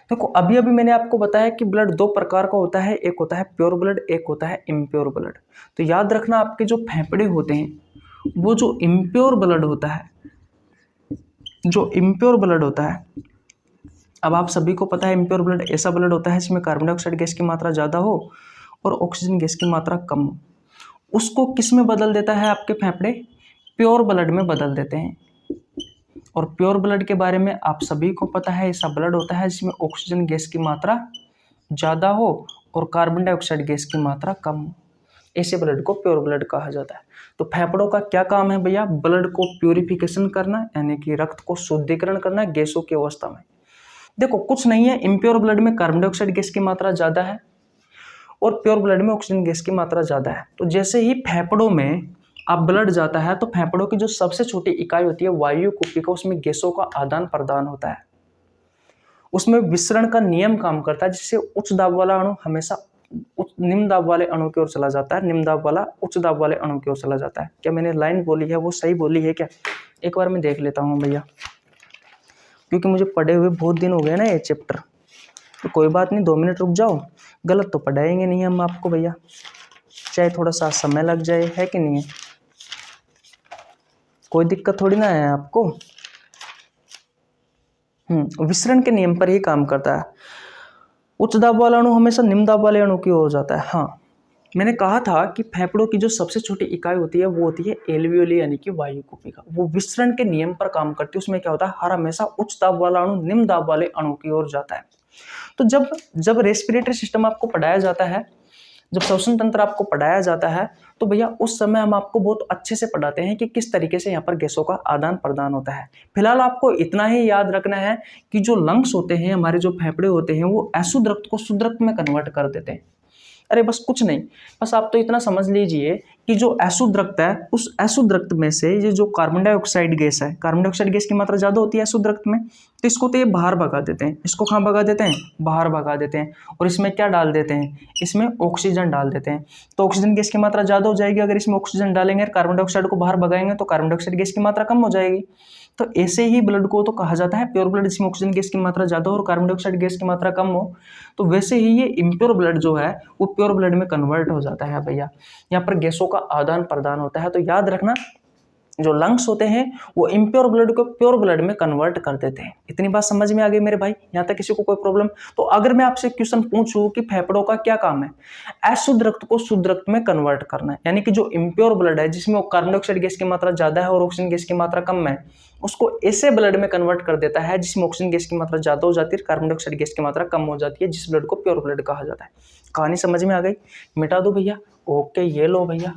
देखो अभी अभी मैंने आपको बताया कि ब्लड दो प्रकार का होता है, एक होता है प्योर ब्लड, एक होता है इम्प्योर ब्लड। तो याद रखना आपके जो फेफड़े होते हैं वो जो इम्प्योर ब्लड होता है, जो इम्प्योर ब्लड होता है, अब आप सभी को पता है इम्प्योर ब्लड ऐसा ब्लड होता है जिसमें कार्बन डाइऑक्साइड गैस की मात्रा ज़्यादा हो और ऑक्सीजन गैस की मात्रा कम हो। उसको किस में बदल देता है आपके फेफड़े? प्योर ब्लड में बदल देते हैं। और प्योर ब्लड के बारे में आप सभी को पता है, ऐसा ब्लड होता है जिसमें ऑक्सीजन गैस की मात्रा ज़्यादा हो और कार्बन डाइऑक्साइड गैस की मात्रा कम हो। ऐसे ब्लड को प्योर ब्लड कहा जाता है। तो फेफड़ों का क्या काम है भैया? ब्लड को प्यूरिफिकेशन करना, यानी कि रक्त को शुद्धिकरण करना गैसों की अवस्था में। देखो कुछ नहीं है, इम्प्योर ब्लड में कार्बन डाइऑक्साइड गैस की मात्रा ज़्यादा है और प्योर ब्लड में ऑक्सीजन गैस की मात्रा ज़्यादा है। तो जैसे ही फेफड़ों में अब ब्लड जाता है तो फेफड़ों की जो सबसे छोटी इकाई होती है वायु कुपिका, उसमें गैसों का आदान प्रदान होता है। उसमें विसरण का नियम काम करता है, जिससे उच्च दाब वाला अणु हमेशा निम्न दाब वाले अणु की ओर चला जाता है, निम्न दाब वाला उच्च दाब वाले अणु की ओर चला जाता है। क्या मैंने लाइन बोली है वो सही बोली है क्या? एक बार मैं देख लेता हूँ भैया, क्योंकि मुझे पढ़े हुए बहुत दिन हो गए ना ये चैप्टर। तो कोई बात नहीं, 2 मिनट रुक जाओ, गलत तो पढ़ाएंगे नहीं हम आपको भैया, चाहे थोड़ा सा समय लग जाए, है कि नहीं है? कोई दिक्कत थोड़ी ना है आपको। विसरण के नियम पर ही काम करता है। उच्च दाब वाला अणु हमेशा निम्न दाब वाले अणु की ओर जाता है। हाँ, मैंने कहा था कि फेफड़ों की जो सबसे छोटी इकाई होती है वो होती है एल्वियोली, यानी कि वायु कुपिका। वो विसरण के नियम पर काम करती है। उसमें क्या होता है, हर हमेशा उच्च दाब वाला अणु निम्न दाब वाले अणु की ओर जाता है। तो जब रेस्पिरेटरी सिस्टम आपको पढ़ाया जाता है, जब श्वसन तंत्र आपको पढ़ाया जाता है, तो भैया उस समय हम आपको बहुत अच्छे से पढ़ाते हैं कि किस तरीके से यहाँ पर गैसों का आदान प्रदान होता है। फिलहाल आपको इतना ही याद रखना है कि जो लंग्स होते हैं, हमारे जो फेफड़े होते हैं, वो अशुद्ध रक्त को शुद्ध रक्त में कन्वर्ट कर देते हैं। अरे बस कुछ नहीं, बस आप तो इतना समझ लीजिए कि जो अशुद्ध रक्त है, उस अशुद्ध रक्त में से ये जो कार्बन डाइऑक्साइड गैस है, कार्बन डाइऑक्साइड गैस की मात्रा ज़्यादा होती है अशुद्ध रक्त में, तो इसको तो ये बाहर भगा देते हैं। इसको कहाँ भगा देते हैं? बाहर भगा देते हैं। और इसमें क्या डाल देते हैं? इसमें ऑक्सीजन डाल देते हैं। तो ऑक्सीजन गैस की मात्रा ज़्यादा हो जाएगी। अगर इसमें ऑक्सीजन डालेंगे, कार्बन डाइऑक्साइड को बाहर भगाएंगे, तो कार्बन डाइऑक्साइड गैस की मात्रा कम हो जाएगी। तो ऐसे ही ब्लड को तो कहा जाता है प्योर ब्लड, जिसमें ऑक्सीजन गैस की मात्रा ज़्यादा हो और कार्बन डाइऑक्साइड गैस की मात्रा कम हो। तो वैसे ही ये इम्प्योर ब्लड जो है वो प्योर ब्लड में कन्वर्ट हो जाता है भैया। यहाँ पर गैसों का आदान प्रदान होता है। तो याद रखना, जो लंग्स होते हैं वो इम्प्योर ब्लड को प्योर ब्लड में कन्वर्ट कर देते हैं। इतनी बात समझ में आ गई मेरे भाई? यहाँ तक किसी को कोई प्रॉब्लम? तो अगर मैं आपसे क्वेश्चन पूछूं कि फेफड़ों का क्या काम है, अशुद्ध रक्त को शुद्ध रक्त में कन्वर्ट करना है, यानी कि जो इम्प्योर ब्लड है जिसमें कार्बन डाइऑक्साइड गैस की मात्रा ज्यादा है और ऑक्सीजन गैस की मात्रा कम है, उसको ऐसे ब्लड में कन्वर्ट कर देता है जिसमें ऑक्सीजन गैस की मात्रा ज्यादा हो जाती है, कार्बन डाइऑक्साइड गैस की मात्रा कम हो जाती है, जिस ब्लड को प्योर ब्लड कहा जाता है। कहानी समझ में आ गई? मिटा दो भैया। ओके, ये लो भैया,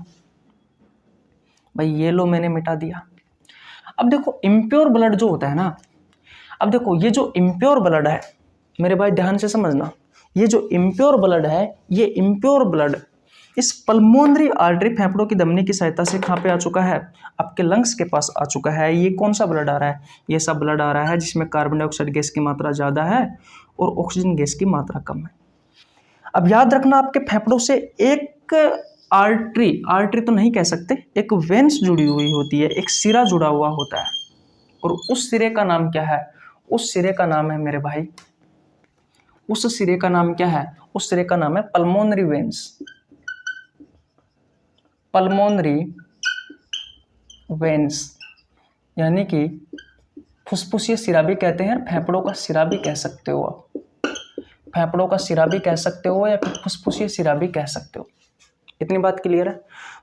भाई ये लो, मैंने मिटा दिया। अब देखो इम्प्योर ब्लड जो होता है ना, अब देखो ये जो इम्प्योर ब्लड है मेरे भाई, ध्यान से समझना, ये जो इम्प्योर ब्लड है, ये इम्प्योर ब्लड इस पल्मोनरी आर्टरी, फेफड़ों की धमनी की सहायता से कहाँ पे आ चुका है? आपके लंग्स के पास आ चुका है। ये कौन सा ब्लड आ रहा है? ये सब ब्लड आ रहा है जिसमें कार्बन डाइऑक्साइड गैस की मात्रा ज़्यादा है और ऑक्सीजन गैस की मात्रा कम है। अब याद रखना, आपके फेफड़ों से एक आर्टरी तो नहीं कह सकते, एक वेन्स जुड़ी हुई होती है, एक सिरा जुड़ा हुआ होता है। और उस सिरे का नाम क्या है? उस सिरे का नाम है मेरे भाई, उस सिरे का नाम क्या है? उस सिरे का नाम है पल्मोनरी वेन्स। पल्मोनरी वेन्स यानी कि फुसफुसीय सिरा भी कहते हैं, फेफड़ों का सिरा भी कह सकते हो आप। फेफड़ों का सिरा भी कह सकते हो या फिर फुसफुसीय सिरा भी कह सकते हो। इतनी बात क्लियर है?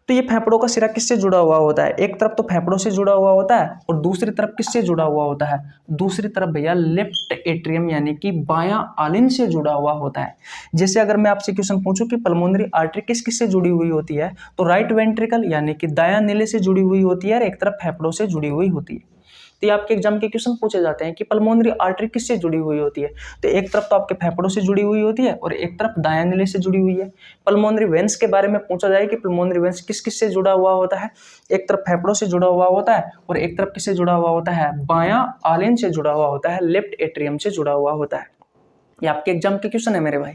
तो ये फेफड़ों का सिरा किससे जुड़ा हुआ होता है? एक तरफ तो फेफड़ों से जुड़ा हुआ होता है और दूसरी तरफ किससे जुड़ा हुआ होता है? दूसरी तरफ भैया लेफ्ट एट्रियम यानी कि बायां आलिंद से जुड़ा हुआ होता है। जैसे अगर मैं आपसे क्वेश्चन पूछूं कि पल्मोनरी आर्टरी किस किस से जुड़ी हुई होती है, तो राइट वेंट्रिकल यानी कि दायां नीले से जुड़ी हुई होती है और एक तरफ फेफड़ों से जुड़ी हुई होती है। तो ये आपके एग्जाम के क्वेश्चन पूछे जाते हैं कि पल्मोनरी आर्टरी किससे जुड़ी हुई होती है, तो एक तरफ तो आपके फेफड़ों से जुड़ी हुई होती है और एक तरफ दायां नीले से जुड़ी हुई है। पल्मोनरी वेन्स के बारे में पूछा जाए कि पल्मोनरी वेन्स किस किस से जुड़ा हुआ होता है, एक तरफ फेफड़ों से जुड़ा हुआ होता है और एक तरफ किससे जुड़ा हुआ होता है? बायां आलिंद से जुड़ा हुआ होता है, लेफ्ट एट्रियम से जुड़ा हुआ होता है। ये आपके एग्जाम के क्वेश्चन है मेरे भाई,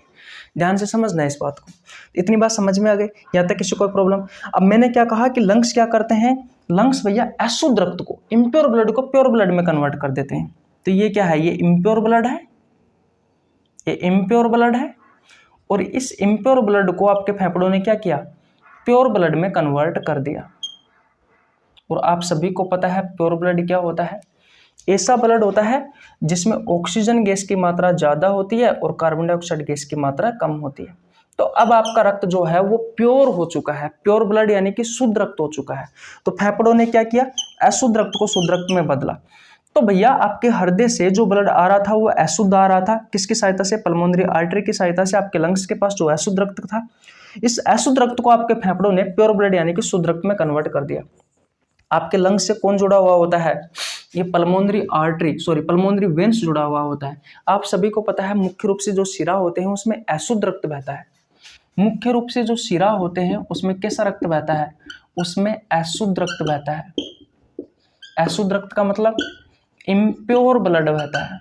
ध्यान से समझना है इस बात को। इतनी बात समझ में आ गई? यहाँ तक किसी कोई प्रॉब्लम? अब मैंने क्या कहा कि लंग्स क्या करते हैं? लंग्स भैया अशुद्ध रक्त को, इम्प्योर ब्लड को प्योर ब्लड में कन्वर्ट कर देते हैं। तो ये क्या है? ये इम्प्योर ब्लड है, ये इम्प्योर ब्लड है और इस इम्प्योर ब्लड को आपके फेफड़ों ने क्या किया? प्योर ब्लड में कन्वर्ट कर दिया। और आप सभी को पता है प्योर ब्लड क्या होता है? ऐसा ब्लड होता है जिसमें ऑक्सीजन गैस की मात्रा ज़्यादा होती है और कार्बन डाइऑक्साइड गैस की मात्रा कम होती है। तो अब आपका रक्त जो है वो प्योर हो चुका है, प्योर ब्लड यानी कि शुद्ध रक्त हो चुका है। तो फेफड़ों ने क्या किया? अशुद्ध रक्त को शुद्ध रक्त में बदला। तो भैया आपके हृदय से जो ब्लड आ रहा था वो अशुद्ध आ रहा था, किसकी सहायता से? पल्मोनरी आर्टरी की सहायता से। आपके लंग्स के पास जो अशुद्ध रक्त था, इस अशुद्ध रक्त को आपके फेफड़ों ने प्योर ब्लड यानी कि शुद्ध रक्त में कन्वर्ट कर दिया। आपके लंग्स से कौन जुड़ा हुआ होता है? ये pulmonary artery, sorry pulmonary veins जुड़ा हुआ होता है। आप सभी को पता है मुख्य रूप से जो सिरा होते हैं उसमें अशुद्ध रक्त बहता है। मुख्य रूप से जो सिरा होते हैं उसमें कैसा रक्त बहता है? उसमें अशुद्ध रक्त बहता है। अशुद्ध रक्त का मतलब इम्प्योर ब्लड बहता है।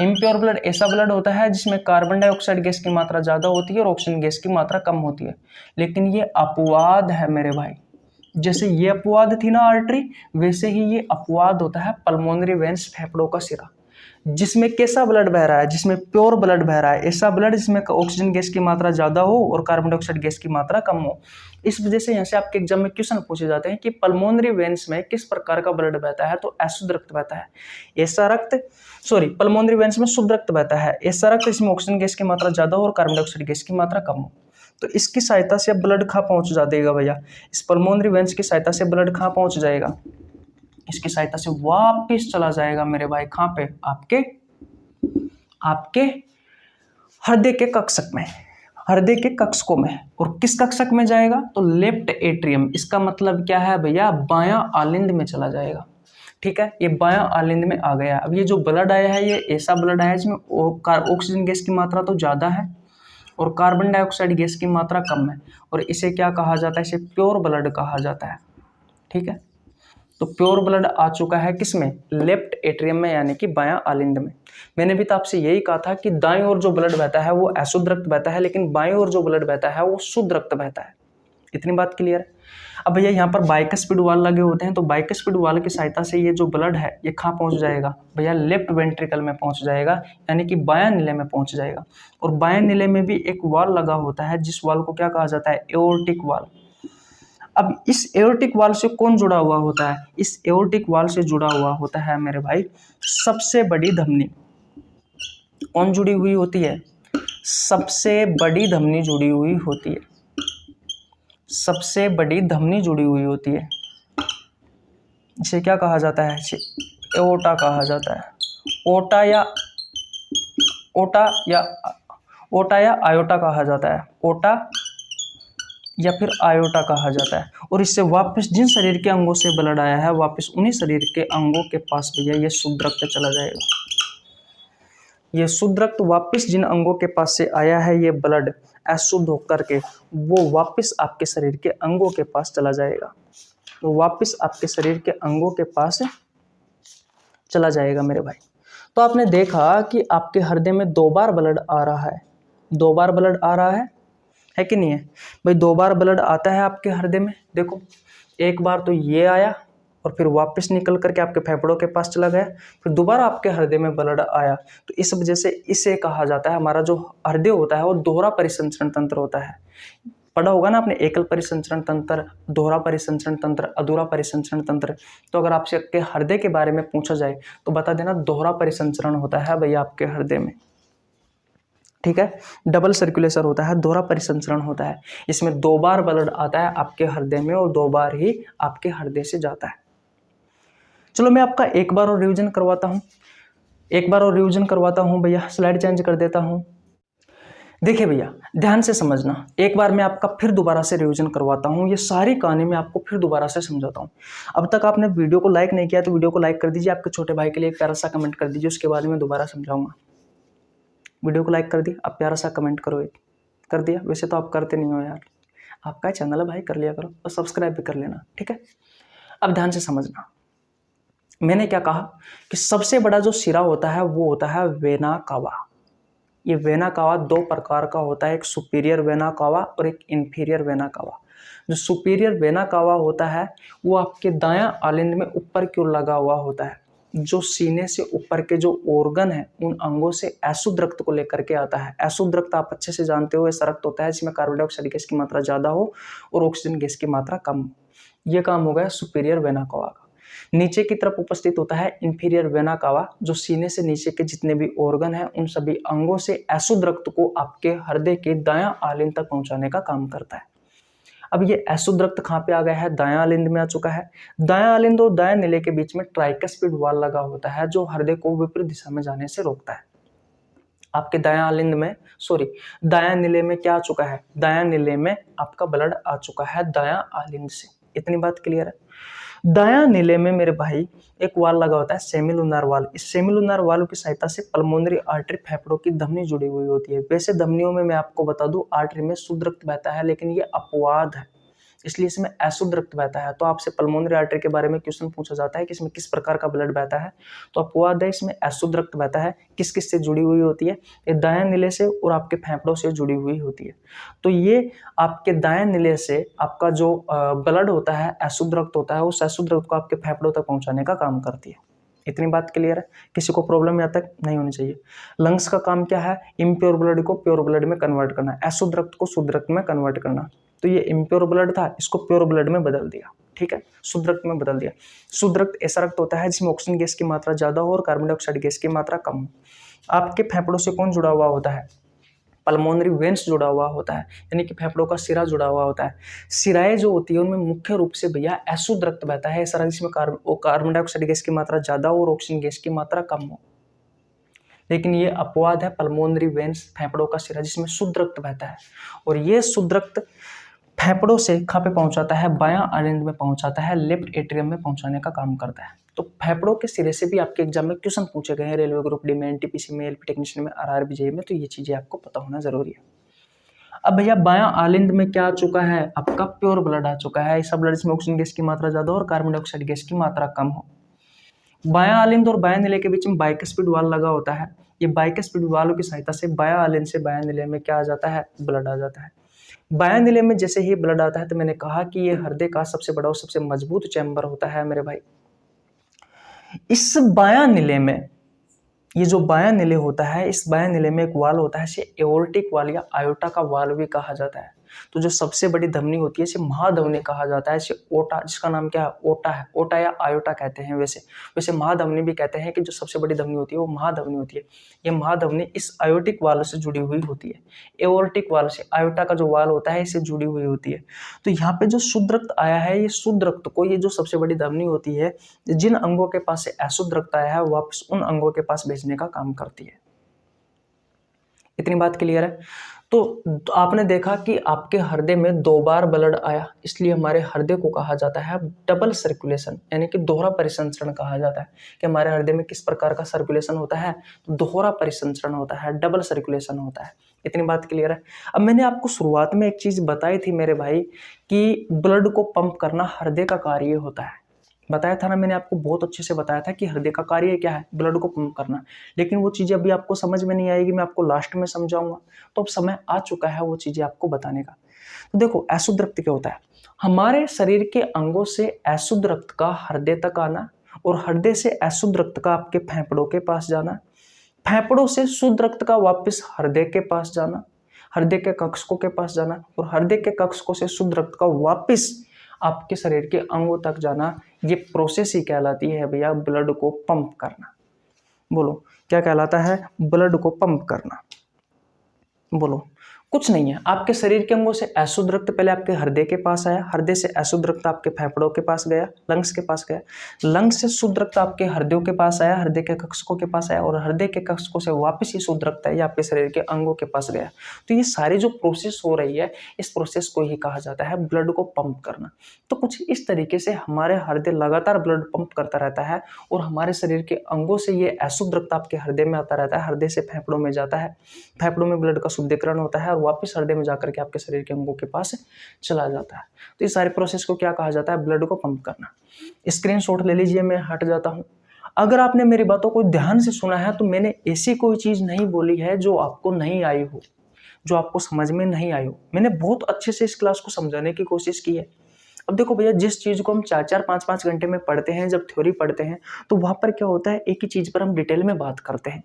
इम्प्योर ब्लड ऐसा ब्लड होता है जिसमें कार्बन डाइऑक्साइड गैस की मात्रा ज़्यादा होती है और ऑक्सीजन गैस की मात्रा कम होती है। लेकिन ये अपवाद है मेरे भाई, जैसे ये अपवाद थी ना आर्टरी, वैसे ही ये अपवाद होता है पल्मोनरी वेन्स, फेफड़ों का सिरा, जिसमें कैसा ब्लड बह रहा है? जिसमें प्योर ब्लड बह रहा है। ऐसा ब्लड जिसमें ऑक्सीजन गैस की मात्रा ज़्यादा हो और कार्बन डाइऑक्साइड गैस की मात्रा कम हो। इस वजह से यहाँ से आपके एग्जाम में क्वेश्चन पूछे जाते हैं कि पल्मोनरी वेन्स में किस प्रकार का ब्लड बहता है, तो अशुद्ध रक्त बहता है। ऐसा रक्त, सॉरी पल्मोनरी वेन्स में शुद्ध रक्त बहता है। ऐसा रक्त इसमें ऑक्सीजन गैस की मात्रा ज़्यादा हो और कार्बन डाइऑक्साइड गैस की मात्रा कम हो। तो इसकी सहायता से अब ब्लड कहाँ पहुँच जाएगा भैया? इस पल्मोनरी वेन्स की सहायता से ब्लड कहाँ पहुँच जाएगा? इसकी सहायता से वापिस चला जाएगा मेरे भाई, कहाँ पे? आपके हृदय के कक्षक में, हृदय के कक्षकों में। और किस कक्षक में जाएगा? तो लेफ्ट एट्रियम। इसका मतलब क्या है भैया? बायां आलिंद में चला जाएगा। ठीक है, ये बायां आलिंद में आ गया। अब ये जो ब्लड आया है ये ऐसा ब्लड आया है जिसमें ऑक्सीजन गैस की मात्रा तो ज़्यादा है और कार्बन डाइऑक्साइड गैस की मात्रा कम है, और इसे क्या कहा जाता है? इसे प्योर ब्लड कहा जाता है। ठीक है, तो प्योर ब्लड आ चुका है किसमें? लेफ्ट एट्रियम में यानी कि बायां आलिंद में। मैंने भी तो आपसे यही कहा था कि दाईं ओर जो ब्लड बहता है वो अशुद्ध रक्त बहता है, लेकिन बाईं ओर जो ब्लड बहता है वो शुद्ध रक्त बहता है। इतनी बात क्लियर है? अब भैया यहाँ पर बाइकस्पिड वाल लगे होते हैं, तो बाइकस्पिड वाल की सहायता से ये जो ब्लड है ये कहाँ पहुँच जाएगा भैया? लेफ्ट वेंट्रिकल में पहुँच जाएगा, यानी कि बायां नीले में पहुँच जाएगा। और बायां नीले में भी एक वाल लगा होता है जिस वाल को क्या कहा जाता है? एओर्टिक वाल। अब इस एओर्टिक वाल से कौन जुड़ा हुआ होता है? इस एओर्टिक वाल से जुड़ा हुआ होता है मेरे भाई सबसे बड़ी धमनी। कौन जुड़ी हुई होती है? सबसे बड़ी धमनी जुड़ी हुई होती है। सबसे बड़ी धमनी जुड़ी हुई होती है। इसे क्या कहा जाता है? इसे एओर्टा कहा जाता है। ओटा या आयोटा कहा जाता है। ओटा या फिर आयोटा कहा जाता है। और इससे वापस जिन शरीर के अंगों से ब्लड आया है वापस उन्हीं शरीर के अंगों के पास भैया ये शुद्ध रक्त चला जाएगा। ये शुद्ध रक्त वापस जिन अंगों के पास से आया है ये ब्लड अशुद्ध होकर के वो वापस आपके शरीर के अंगों के पास चला जाएगा। तो वापस आपके शरीर के अंगों के पास चला जाएगा मेरे भाई। तो आपने देखा कि आपके हृदय में 2 बार ब्लड आ रहा है। 2 बार ब्लड आ रहा है कि नहीं है भाई? 2 बार ब्लड आता है आपके हृदय में। देखो, एक बार तो ये आया और फिर वापस निकल करके आपके फेफड़ों के पास चला गया, फिर दोबारा आपके हृदय में ब्लड आया। तो इस वजह से इसे कहा जाता है, हमारा जो हृदय होता है वो दोहरा परिसंचरण तंत्र होता है। पढ़ा होगा ना आपने, एकल परिसंचरण तंत्र, दोहरा परिसंचरण तंत्र, अधूरा परिसंचरण तंत्र। तो अगर आपसे आपके हृदय के बारे में पूछा जाए तो बता देना दोहरा परिसंचरण होता है भैया आपके हृदय में। ठीक है, डबल सर्कुलेशन होता है, दोहरा परिसंचरण होता है। इसमें 2 बार ब्लड आता है आपके हृदय में और 2 बार ही आपके हृदय से जाता है। चलो मैं आपका एक बार और रिवीजन करवाता हूँ भैया। स्लाइड चेंज कर देता हूँ। देखिए भैया, ध्यान से समझना, एक बार मैं आपका फिर दोबारा से रिवीजन करवाता हूँ। ये सारी कहानी मैं आपको फिर दोबारा से समझाता हूँ। अब तक आपने वीडियो को लाइक नहीं किया तो वीडियो को लाइक कर दीजिए, आपके छोटे भाई के लिए एक प्यारा सा कमेंट कर दीजिए, उसके बाद मैं दोबारा समझाऊंगा। वीडियो को लाइक कर दिया, अब प्यारा सा कमेंट करो, एक कर दिया। वैसे तो आप करते नहीं हो यार, आपका चैनल है भाई, कर लिया करो और सब्सक्राइब भी कर लेना, ठीक है। अब ध्यान से समझना, मैंने क्या कहा कि सबसे बड़ा जो सिरा होता है वो होता है वेना कावा। ये वेना कावा 2 प्रकार का होता है, एक सुपीरियर वेना कावा और एक इंफीरियर वेना कावा। जो सुपीरियर वेना कावा होता है वो आपके दायां आलिंद में ऊपर की ओर लगा हुआ होता है, जो सीने से ऊपर के जो ऑर्गन है उन अंगों से अशुद्ध रक्त को लेकर के आता है। अशुद्ध रक्त आप अच्छे से जानते हो, ऐसा रक्त होता है जिसमें कार्बन डाइऑक्साइड गैस की मात्रा ज़्यादा हो और ऑक्सीजन गैस की मात्रा कम हो। ये काम हो गया सुपीरियर वेना कावा का। नीचे की तरफ उपस्थित होता है इंफीरियर वेना कावा, जो सीने से नीचे के जितने भी ऑर्गन हैं उन सभी अंगों से अशुद्ध रक्त को आपके हृदय के दायां आलिंद तक पहुंचाने का काम करता है। अब ये अशुद्ध रक्त कहाँ पे आ गया है? दायां आलिंद में आ चुका है। दायां आलिंद और दायां निले के बीच में ट्राइकस्पिड वाल लगा होता है, जो हृदय को विपरीत दिशा में जाने से रोकता है। आपके दायां निले में क्या आ चुका है? दायां निले में आपका ब्लड आ चुका है दायां आलिंद से। इतनी बात क्लियर है। दायां नीले में मेरे भाई एक वाल लगा होता है, सेमिलुनार वाल। इस सेमिलुनार वाल की सहायता से पल्मोनरी आर्टरी, फेफड़ों की धमनी जुड़ी हुई होती है। वैसे धमनियों में मैं आपको बता दूं आर्टरी में शुद्ध रक्त बहता है, लेकिन ये अपवाद है, इसलिए इसमें अशुद्ध रक्त बहता है। तो आपसे पल्मोनरी आर्टरी के बारे में क्वेश्चन पूछा जाता है कि इसमें किस प्रकार का ब्लड बहता है, तो अपवाद है, इसमें अशुद्ध रक्त बहता है। किस किस से जुड़ी हुई होती है? ये दायां नीले से और आपके फेफड़ों से जुड़ी हुई होती है। तो ये आपके दायां नीले से आपका जो ब्लड होता है, अशुद्ध रक्त होता है, उस अशुद्ध रक्त को आपके फेफड़ों तक पहुंचाने का काम करती है। इतनी बात क्लियर है? किसी को प्रॉब्लम यहाँ तक नहीं होनी चाहिए। लंग्स का काम क्या है? इम्प्योर ब्लड को प्योर ब्लड में कन्वर्ट करना, अशुद्ध रक्त को शुद्ध रक्त में कन्वर्ट करना। तो ये इम्प्योर ब्लड था, इसको प्योर ब्लड में बदल दिया, ठीक है, शुद्ध रक्त में बदल दिया। शुद्ध रक्त ऐसा रक्त होता है जिसमें ऑक्सीजन गैस की मात्रा ज्यादा हो और कार्बन डाइऑक्साइड गैस की मात्रा कम हो। आपके फेफड़ों से कौन जुड़ा हुआ होता है? पल्मोनरी वेन्स जुड़ा हुआ होता है, यानी कि फेफड़ों का सिरा जुड़ा हुआ होता है। सिराएं जो होती है उनमें मुख्य रूप से भैया अशुद्ध रक्त बहता है, ऐसा जिसमें कार्बन डाइऑक्साइड गैस की मात्रा ज्यादा हो और ऑक्सीजन गैस की मात्रा कम हो। लेकिन ये अपवाद है पल्मोनरी वेन्स, फेफड़ों का सिरा, जिसमें शुद्ध रक्त बहता है। और ये शुद्ध रक्त फेफड़ों से कहाँ पे पहुंचाता है? बायां आलिंद में पहुंचाता है, लेफ्ट एट्रियम में पहुंचाने का काम करता है। तो फेफड़ों के सिरे से भी आपके एग्जाम में क्वेश्चन पूछे गए हैं, रेलवे ग्रुप डी में, एनटीपीसी में, एलपी टेक्नीशियन में, आरआरबी जेईई में, तो ये चीजें आपको पता होना जरूरी है। अब भैया बायां आलिंद में क्या आ चुका है? आपका प्योर ब्लड आ चुका है, ऐसा ब्लड जिसमें ऑक्सीजन गैस की मात्रा ज्यादा हो और कार्बन डाइऑक्साइड गैस की मात्रा कम हो। बायां आलिंद और बायां नीले के बीच में बाइकस्पिड वाल लगा होता है। ये बाइकस्पिड वालों की सहायता से बायां आलिंद से बायां नीले में क्या आ जाता है? ब्लड आ जाता है। बायां नीले में जैसे ही ब्लड आता है तो मैंने कहा कि ये हृदय का सबसे बड़ा और सबसे मजबूत चैम्बर होता है मेरे भाई। इस बायां नीले में, ये जो बायां नीले होता है, इस बायां नीले में एक वाल होता है, इसे एओर्टिक वाल या आयोटा का वाल भी कहा जाता है। तो जो सबसे बड़ी धमनी होती है इसे महाधमनी कहा जाता है, इसे ओटा, जिसका नाम क्या है? ओटा है। ओटा या आयोटा कहते हैं। वैसे महाधमनी भी कहते हैं कि जो सबसे बड़ी धमनी होती है वो महाधमनी होती है। ये महाधमनी इस आयोटिक वाल से जुड़ी हुई होती है, एओर्टिक वाल से, आयोटा का जो वाल होता है इससे जुड़ी हुई होती है। तो यहाँ पे जो शुद्ध रक्त आया है, ये शुद्ध रक्त को, ये जो सबसे बड़ी धमनी होती है, जिन अंगों के पास से अशुद्ध रक्त आया है वापस उन अंगों के पास भेजने का काम करती है। इतनी बात क्लियर है? तो आपने देखा कि आपके हृदय में 2 बार ब्लड आया, इसलिए हमारे हृदय को कहा जाता है डबल सर्कुलेशन, यानी कि दोहरा परिसंचरण कहा जाता है। कि हमारे हृदय में किस प्रकार का सर्कुलेशन होता है? तो दोहरा परिसंचरण होता है, डबल सर्कुलेशन होता है। इतनी बात क्लियर है? अब मैंने आपको शुरुआत में एक चीज बताई थी मेरे भाई कि ब्लड को पंप करना हृदय का कार्य होता है। बताया था ना मैंने आपको, बहुत अच्छे से बताया था कि हृदय का कार्य क्या है? ब्लड को पंप करना। लेकिन वो चीजें अभी आपको समझ में नहीं आएगी, मैं आपको लास्ट में समझाऊंगा। तो अब समय आ चुका है वो चीजें आपको बताने का। तो देखो, अशुद्ध रक्त क्या होता है? हमारे शरीर के अंगों से अशुद्ध रक्त का हृदय तक आना और हृदय से अशुद्ध रक्त का आपके फेफड़ों के पास जाना, फेफड़ों से शुद्ध रक्त का वापस हृदय के पास जाना, हृदय के कक्षकों के पास जाना और हृदय के कक्षकों से शुद्ध रक्त का वापस आपके शरीर के अंगों तक जाना। ये प्रोसेस ही कहलाती है भैया ब्लड को पंप करना। बोलो क्या कहलाता है? ब्लड को पंप करना। बोलो, कुछ नहीं है। आपके शरीर के अंगों से अशुद्ध रक्त पहले आपके हृदय के पास आया, हृदय से अशुद्ध रक्त आपके फेफड़ों के पास गया, लंग्स के पास गया, लंग्स से शुद्ध रक्त आपके हृदयों के पास आया, हृदय के कक्षकों के पास आया, और हृदय के कक्षकों से वापस ये शुद्ध रक्त है ये आपके शरीर के अंगों के पास गया। तो ये सारी जो प्रोसेस हो रही है, इस प्रोसेस को ही कहा जाता है ब्लड को पंप करना। तो कुछ इस तरीके से हमारे हृदय लगातार ब्लड पंप करता रहता है, और हमारे शरीर के अंगों से ये अशुद्ध रक्त आपके हृदय में आता रहता है, हृदय से फेफड़ों में जाता है, फेफड़ों में ब्लड का शुद्धिकरण होता है और वापस हृदय में जाकर के आपके शरीर के अंगों के पास चला जाता है। तो इस सारे प्रोसेस को क्या कहा जाता है? ब्लड को पंप करना। स्क्रीनशॉट ले लीजिए, मैं हट जाता हूं। अगर आपने मेरी बातों को ध्यान से सुना है तो मैंने ऐसी कोई चीज नहीं बोली है जो आपको नहीं आई हो, जो आपको समझ में नहीं आई हो। मैंने बहुत अच्छे से इस क्लास को समझाने की कोशिश की है। अब देखो भैया, जिस चीज को हम 4-4, 5-5 घंटे में पढ़ते हैं, जब थ्योरी पढ़ते हैं, तो वहां पर क्या होता है, एक ही चीज पर हम डिटेल में बात करते हैं।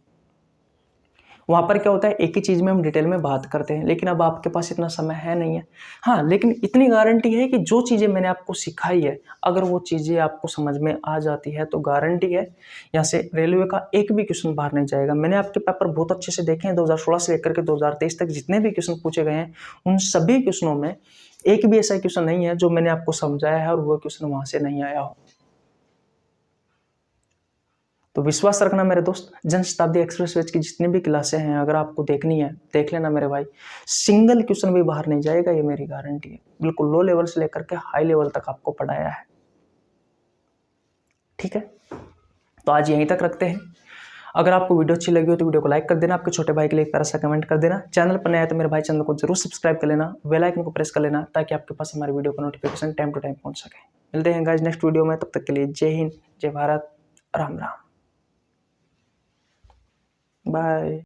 वहां पर क्या होता है, एक ही चीज में हम डिटेल में बात करते हैं। लेकिन अब आपके पास इतना समय है नहीं है। हाँ, लेकिन इतनी गारंटी है कि जो चीजें मैंने आपको सिखाई है, अगर वो चीजें आपको समझ में आ जाती है तो गारंटी है यहाँ से रेलवे का एक भी क्वेश्चन बाहर नहीं जाएगा। मैंने आपके पेपर बहुत अच्छे से देखे हैं, 2016 से लेकर के 2023 तक जितने भी क्वेश्चन पूछे गए हैं, उन सभी क्वेश्चनों में एक भी ऐसा क्वेश्चन नहीं है जो मैंने आपको समझाया है और वो क्वेश्चन वहां से नहीं आया हो। तो विश्वास रखना मेरे दोस्त, जन शताब्दी एक्सप्रेसवेज की जितनी भी क्लासें हैं, अगर आपको देखनी है देख लेना मेरे भाई। सिंगल क्वेश्चन भी बाहर नहीं जाएगा, ये मेरी गारंटी है। बिल्कुल लो लेवल से लेकर के हाई लेवल तक आपको पढ़ाया है। ठीक है, तो आज यहीं तक रखते हैं। अगर आपको वीडियो अच्छी लगी हो तो वीडियो को लाइक कर देना, आपके छोटे भाई के लिए एक प्यारा सा कमेंट कर देना। चैनल पर नया है तो मेरे भाई चैनल को जरूर सब्सक्राइब कर लेना, बेल आइकन को प्रेस कर लेना, ताकि आपके पास हमारी वीडियो का नोटिफिकेशन टाइम टू टाइम पहुंच सके। मिलते हैं गाइस नेक्स्ट वीडियो में, तब तक के लिए जय हिंद, जय भारत, राम राम, बाय।